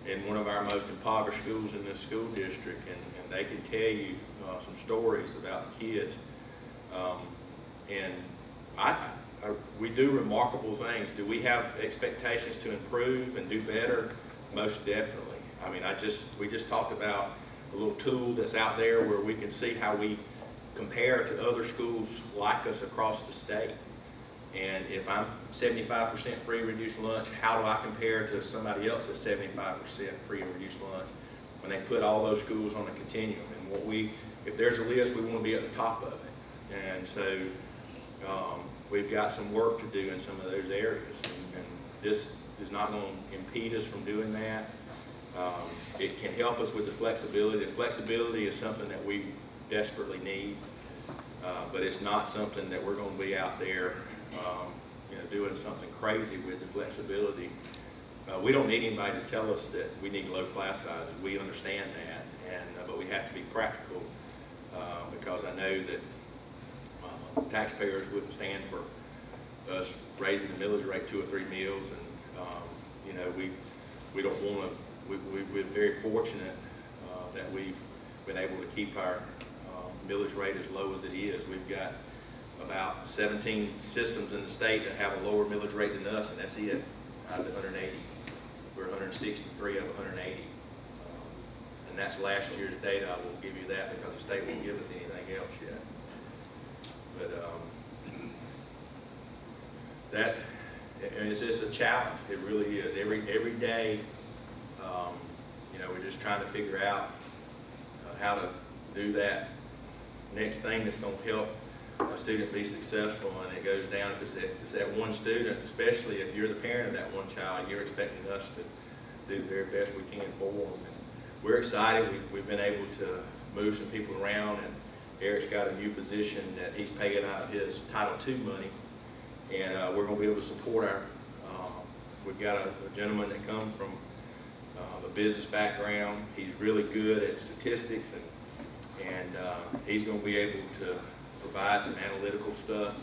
in one of our most impoverished schools in this school district, and they can tell you some stories about the kids. And we do remarkable things. Do we have expectations to improve and do better? Most definitely. I mean, we just talked about a little tool that's out there where we can see how we compare to other schools like us across the state. And if I'm 75% free and reduced lunch, how do I compare to somebody else that's 75% free and reduced lunch? When they put all those schools on a continuum, and if there's a list, we want to be at the top of it. And so we've got some work to do in some of those areas, and this is not going to impede us from doing that. It can help us with the flexibility. The flexibility is something that we desperately need, but it's not something that we're going to be out there doing something crazy with the flexibility. We don't need anybody to tell us that we need low class sizes. We understand that, but we have to be practical because I know that taxpayers wouldn't stand for us raising the millage rate 2 or 3 meals, and we don't want to. We've been very fortunate that we've been able to keep our millage rate as low as it is. We've got about 17 systems in the state that have a lower millage rate than us, and that's it, out of the 180. We're 163 of 180. And that's last year's data. I won't give you that because the state won't give us anything else yet. But it's just a challenge. It really is. Every day, we're just trying to figure out how to do that next thing that's going to help a student be successful. And it goes down, if it's that one student, especially if you're the parent of that one child, you're expecting us to do the very best we can for them. And we're excited. We've been able to move some people around, and Eric's got a new position that he's paying out of his Title II money, and we're going to be able to support we've got a gentleman that comes from a business background. He's really good at statistics, and he's going to be able to provide some analytical stuff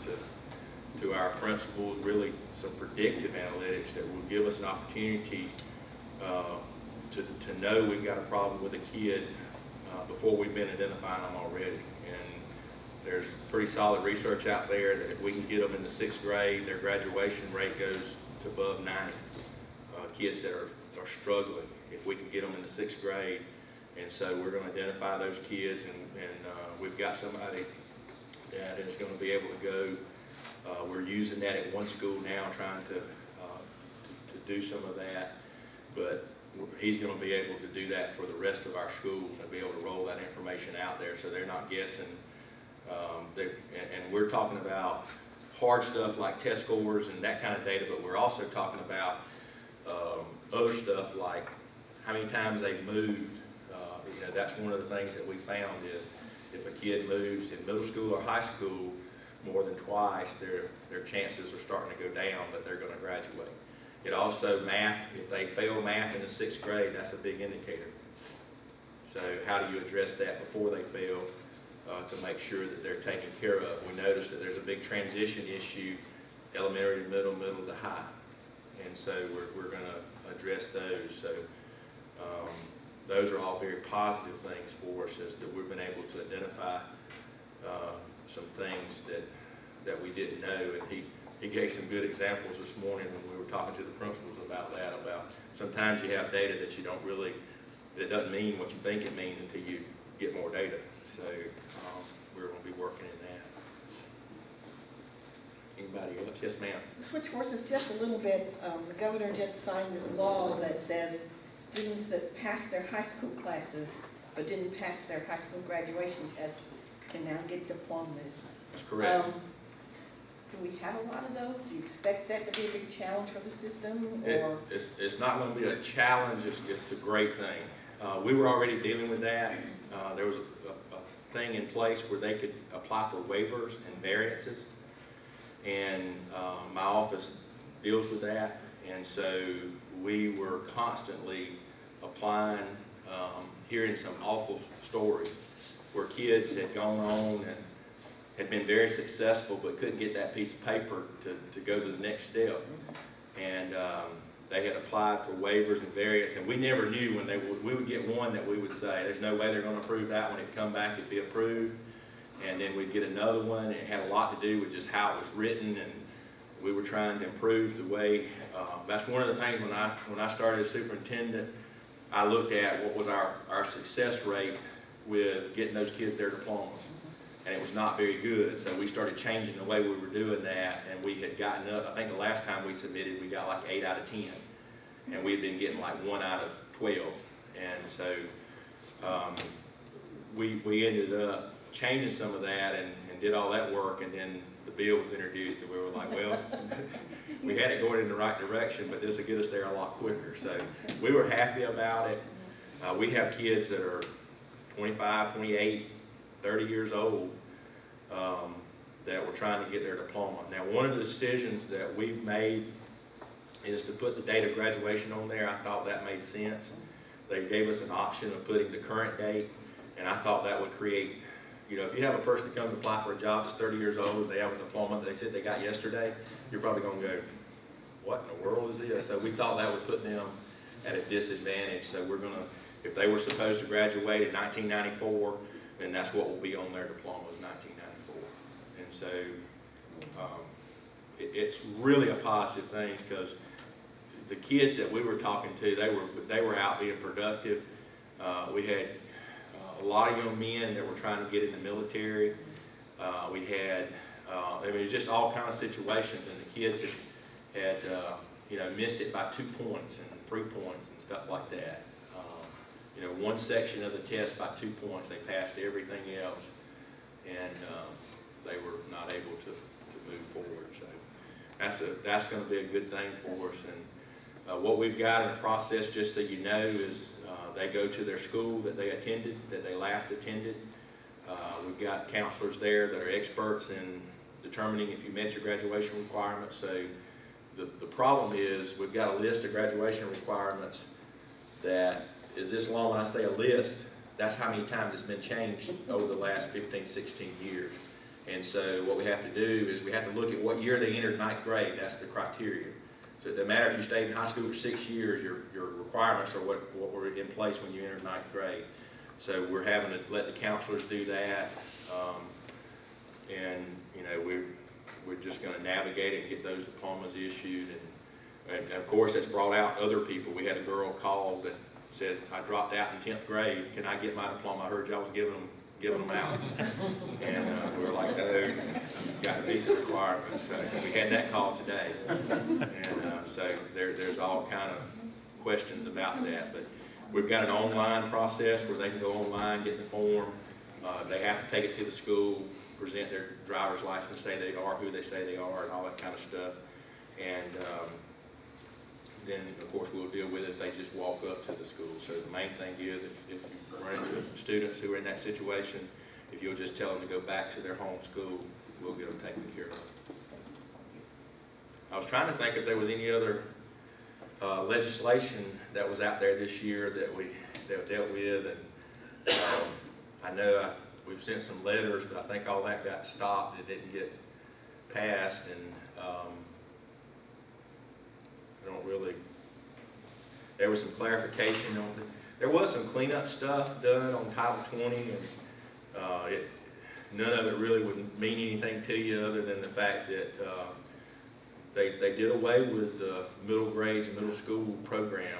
to our principals, really some predictive analytics that will give us an opportunity to know we've got a problem with a kid before we've been identifying them already. And there's pretty solid research out there that if we can get them in the 6th grade, their graduation rate goes to above 90. Kids that are struggling, if we can get them in the 6th grade. And so we're going to identify those kids, and we've got somebody that is going to be able to go. We're using that at one school now, trying to do some of that, but he's going to be able to do that for the rest of our schools and be able to roll that information out there so they're not guessing. And we're talking about hard stuff like test scores and that kind of data, but we're also talking about other stuff like how many times they've moved. That's one of the things that we found is if a kid moves in middle school or high school more than twice, their chances are starting to go down, but they're going to graduate. It also math, if they fail math in the 6th grade, that's a big indicator. So how do you address that before they fail to make sure that they're taken care of? We noticed that there's a big transition issue, elementary to middle, middle to high. And so we're going to address those. So those are all very positive things for us, is that we've been able to identify some things that we didn't know. And he gave some good examples this morning when we were talking to the principals about that, about sometimes you have data that you don't really, that doesn't mean what you think it means until you get more data. So we're going to be working in that. Yes, ma'am. Switch horses just a little bit. The governor just signed this law that says students that passed their high school classes but didn't pass their high school graduation test can now get diplomas. That's correct. Do we have a lot of those? Do you expect that to be a big challenge for the system, or? It's not going to be a challenge, it's a great thing. We were already dealing with that. There was a thing in place where they could apply for waivers and variances, and my office deals with that, and so we were constantly applying, hearing some awful stories where kids had gone on and had been very successful but couldn't get that piece of paper to go to the next step. And they had applied for waivers and variants, and we never knew when we would get one that we would say, there's no way they're going to approve that one. It'd come back, it'd be approved. And then we'd get another one, and it had a lot to do with just how it was written, and we were trying to improve the way. That's one of the things when I started as superintendent, I looked at what was our success rate with getting those kids their diplomas. And it was not very good, so we started changing the way we were doing that, and we had gotten up, I think the last time we submitted, we got like 8 out of 10, and we had been getting like 1 out of 12, and so we ended up changing some of that and did all that work, and then the bill was introduced, and we were like, well, we had it going in the right direction, but this will get us there a lot quicker, so we were happy about it. We have kids that are 25, 28, 30 years old that were trying to get their diploma. Now, one of the decisions that we've made is to put the date of graduation on there. I thought that made sense. They gave us an option of putting the current date, and I thought that would create, if you have a person that comes to apply for a job that's 30 years old, and they have a diploma that they said they got yesterday, you're probably going to go, what in the world is this? So we thought that would put them at a disadvantage. So we're going to, if they were supposed to graduate in 1994, then that's what will be on their diploma is 1994. And so it's really a positive thing because the kids that we were talking to, they were out being productive. We had a lot of young men that were trying to get in the military. We had, it was just all kinds of situations, and the kids had missed it by 2 points and 3 points and stuff like that. One section of the test by 2 points, they passed everything else, and they were not able to move forward. So that's going to be a good thing for us. And what we've got in the process, just so you know, is they go to their school that they attended, that they last attended. We've got counselors there that are experts in determining if you met your graduation requirements. So the problem is we've got a list of graduation requirements that is this long. When I say a list, that's how many times it's been changed over the last 15, 16 years. And so what we have to do is we have to look at what year they entered 9th grade. That's the criteria. So it doesn't matter if you stayed in high school for 6 years, your requirements are what were in place when you entered 9th grade. So we're having to let the counselors do that. And we're just going to navigate it and get those diplomas issued. And of course, it's brought out other people. We had a girl call that said, I dropped out in 10th grade. Can I get my diploma? I heard y'all was giving them out. And we were like, no, you've got to meet the requirements. So we had that call today. And so there's all kind of questions about that. But we've got an online process where they can go online, get the form. They have to take it to the school, present their driver's license, say they are who they say they are, and all that kind of stuff. And then, of course, we'll deal with it if they just walk up to the school. So the main thing is if you run into students who are in that situation, if you'll just tell them to go back to their home school, we'll get them taken care of. I was trying to think if there was any other legislation that was out there this year that we dealt with. And I know we've sent some letters, but I think all that got stopped. It didn't get passed. And there was some clarification on it. There was some cleanup stuff done on Title 20, and none of it really would mean anything to you other than the fact that they did away with the middle grades, middle school program,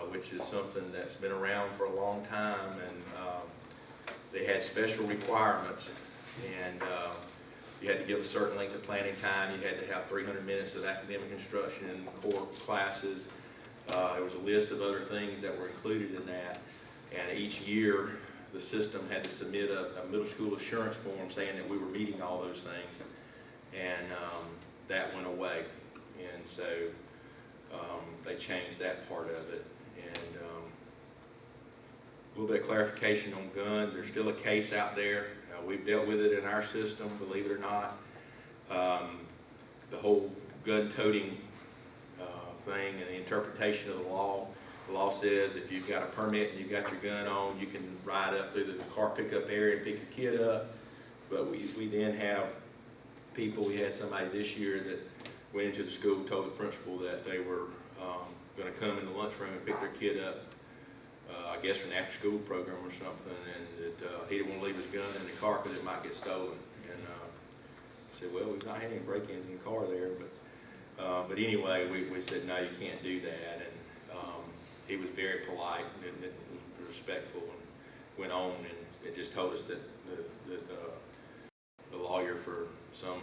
which is something that's been around for a long time, and they had special requirements, and you had to give a certain length of planning time, you had to have 300 minutes of academic instruction in core classes. There was a list of other things that were included in that, and each year the system had to submit a middle school assurance form saying that we were meeting all those things, and that went away. And so they changed that part of it. And a little bit of clarification on guns. There's still a case out there. We've dealt with it in our system, believe it or not. The whole gun-toting thing and the interpretation of the law. The law says if you've got a permit and you've got your gun on, you can ride up through the car pickup area and pick your kid up. But we then have people, we had somebody this year that went into the school, told the principal that they were going to come in the lunchroom and pick their kid up, I guess from the after-school program or something, and that he didn't want to leave his gun in the car because it might get stolen. And I said, well, we've not had any break-ins in the car there, but anyway, we said, no, you can't do that. And he was very polite and was respectful and went on, and it just told us that the lawyer for some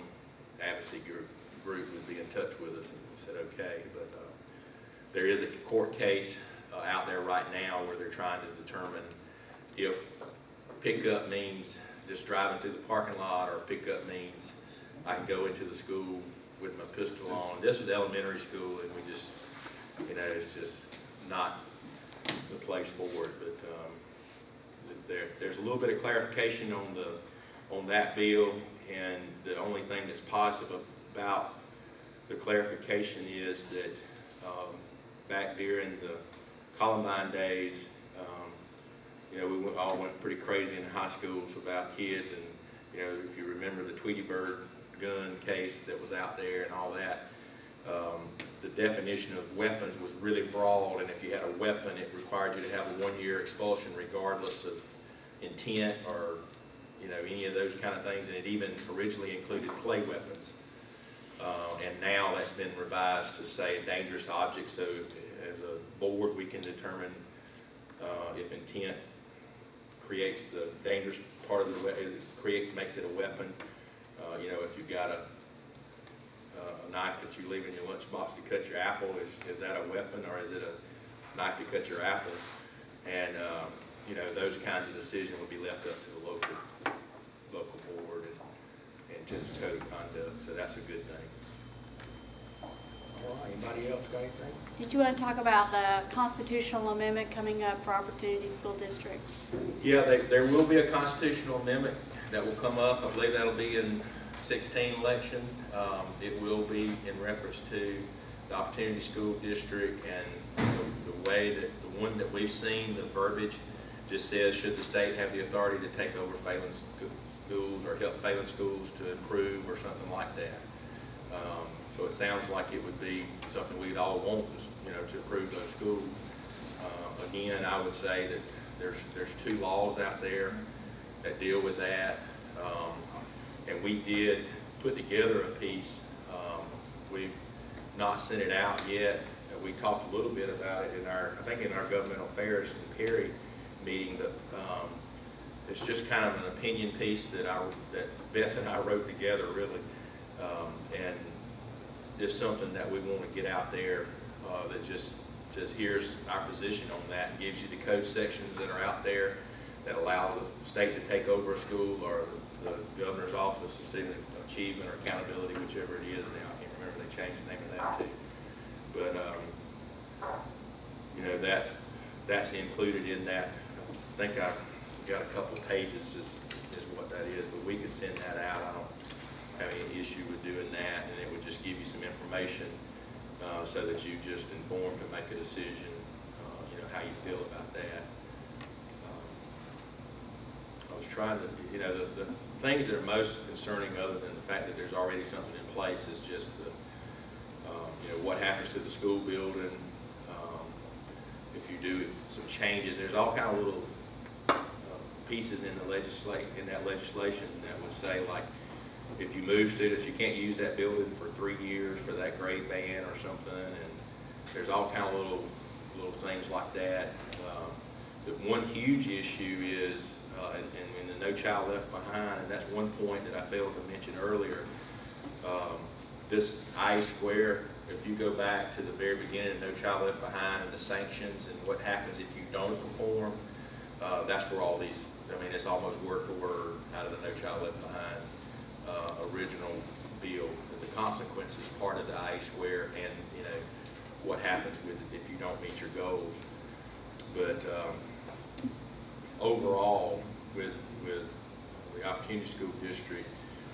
advocacy group would be in touch with us, and we said okay. But there is a court case out there right now where they're trying to determine if pickup means just driving through the parking lot, or if pickup means I can go into the school with my pistol on. This is elementary school, and we just, it's just not the place for it. But there's a little bit of clarification on that bill, and the only thing that's positive about the clarification is that back during the Columbine days, we all went pretty crazy in high schools about kids, and if you remember the Tweety Bird gun case that was out there and all that, the definition of weapons was really broad, and if you had a weapon, it required you to have a 1-year expulsion regardless of intent or any of those kind of things, and it even originally included play weapons. And now that's been revised to say a dangerous object, so as a board we can determine if intent creates the dangerous part of the weapon, makes it a weapon. If you've got a knife that you leave in your lunchbox to cut your apple, is that a weapon, or is it a knife to cut your apple? And those kinds of decisions would be left up to the local board and to the code of conduct. So that's a good thing. All right, anybody else got anything? Did you want to talk about the constitutional amendment coming up for Opportunity School Districts? Yeah, there will be a constitutional amendment that will come up. I believe that'll be in 16 election. It will be in reference to the Opportunity School District, and the way that the one that we've seen, the verbiage just says, should the state have the authority to take over failing schools or help failing schools to improve or something like that. So it sounds like it would be something we'd all want, to improve those schools. Again, I would say that there's 2 laws out there that deal with that, and we did put together a piece. We've not sent it out yet. We talked a little bit about it in our governmental affairs and Perry meeting. That it's just kind of an opinion piece that Beth and I wrote together, really, and it's something that we want to get out there that just says here's our position on that, and gives you the code sections that are out there that allow the state to take over a school, or the governor's office of student achievement or accountability, whichever it is now. I can't remember, they changed the name of that too. But that's included in that. I think I've got a couple of pages is what that is, but we could send that out. I don't have any issue with doing that, and it would just give you some information so that you just informed to make a decision, how you feel about that. I was trying to, the things that are most concerning, other than the fact that there's already something in place, is just the, what happens to the school building. If you do some changes, there's all kind of little pieces in that legislation that would say, like, if you move students, you can't use that building for 3 years for that grade band or something, and there's all kind of little things like that. The one huge issue is and the No Child Left Behind, and that's one point that I failed to mention earlier. This IE square, if you go back to the very beginning of No Child Left Behind and the sanctions and what happens if you don't perform, that's where all these, I mean, it's almost word for word out of the No Child Left Behind original bill. The consequences part of the IE square, and you know what happens with it if you don't meet your goals. But overall, with the Opportunity School District,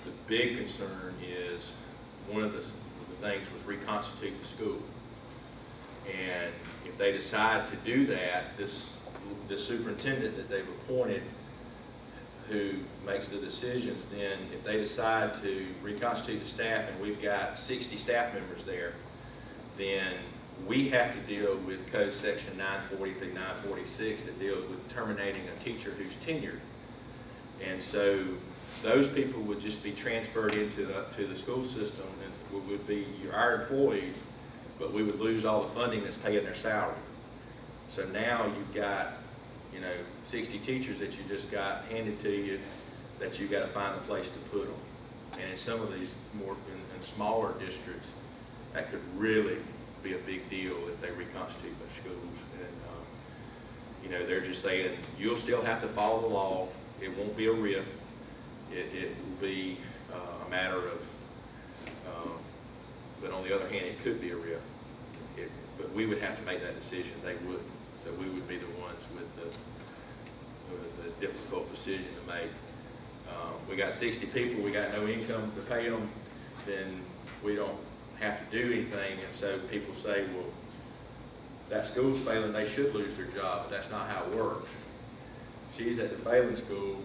the big concern is one of the things was reconstitute the school. And if they decide to do that, this superintendent that they've appointed who makes the decisions, then if they decide to reconstitute the staff and we've got 60 staff members there, then we have to deal with Code Section 940 through 946 that deals with terminating a teacher who's tenured. And so those people would just be transferred into the school system and would be our employees, but we would lose all the funding that's paying their salary. So now you've got, you know, 60 teachers that you just got handed to you that you got to find a place to put them. And in some of these more in smaller districts, that could really be a big deal if they reconstitute their schools. And you know, they're just saying you'll still have to follow the law. It won't be a RIF. It will be a matter of, but on the other hand, it could be a RIF. But we would have to make that decision. They wouldn't. So we would be the ones with the difficult decision to make. We got 60 people, we got no income to pay them, then we don't have to do anything. And so people say, well, that school's failing, they should lose their job, but that's not how it works. She's at the failing school,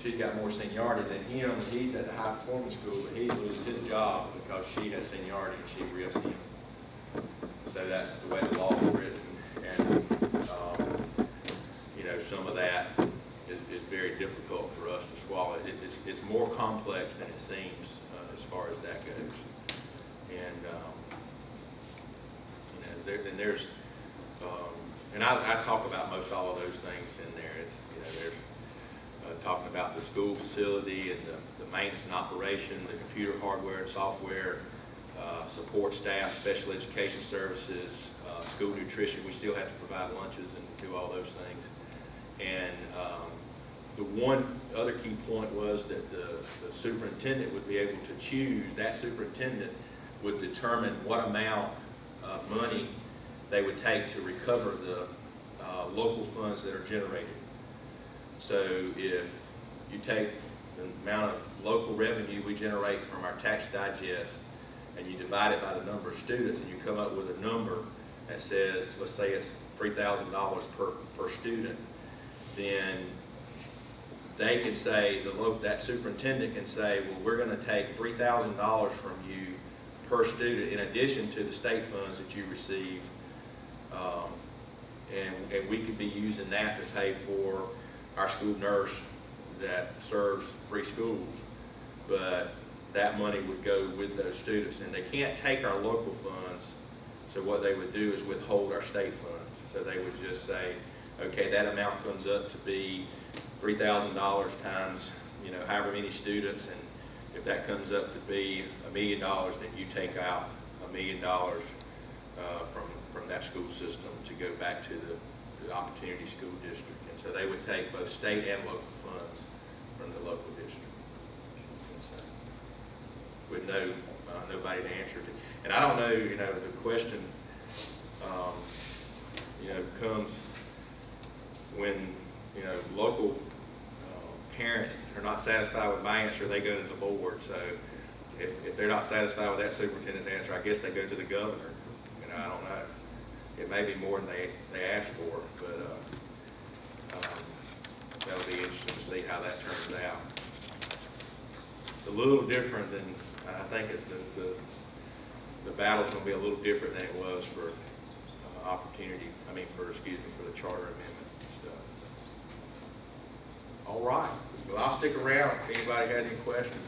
she's got more seniority than him, and he's at the high performance school, but he loses his job because she has seniority and she riffs him. So that's the way the law is written. And you know, some of that is very difficult for us to swallow. It's more complex than it seems as far as that goes. And you know, there's and I talk about most all of those things in there. It's, you know, there's talking about the school facility and the maintenance and operation, the computer hardware and software, support staff, special education services, school nutrition. We still have to provide lunches and do all those things. And the one other key point was that the superintendent would be able to choose, that superintendent would determine what amount of money they would take to recover the local funds that are generated. So if you take the amount of local revenue we generate from our tax digest and you divide it by the number of students and you come up with a number that says, let's say it's $3,000 per student, then they can say, that superintendent can say, well, we're going to take $3,000 from you per student in addition to the state funds that you receive, and we could be using that to pay for our school nurse that serves 3 schools, but that money would go with those students, and they can't take our local funds. So what they would do is withhold our state funds. So they would just say, okay, that amount comes up to be $3,000 times, you know, however many students, and if that comes up to be $1 million, then you take out $1 million from that school system to go back to the Opportunity School District. And so they would take both state and local funds from the local district. So, with nobody to answer to. And I don't know, you know, the question, you know, comes when, you know, local parents are not satisfied with my answer, they go to the board. So if they're not satisfied with that superintendent's answer, I guess they go to the governor. You know, I don't know. It may be more than they asked for, but that'll be interesting to see how that turns out. It's a little different than, I think the battle's going to be a little different than it was for for the charter amendment stuff. All right. Well, I'll stick around if anybody has any questions.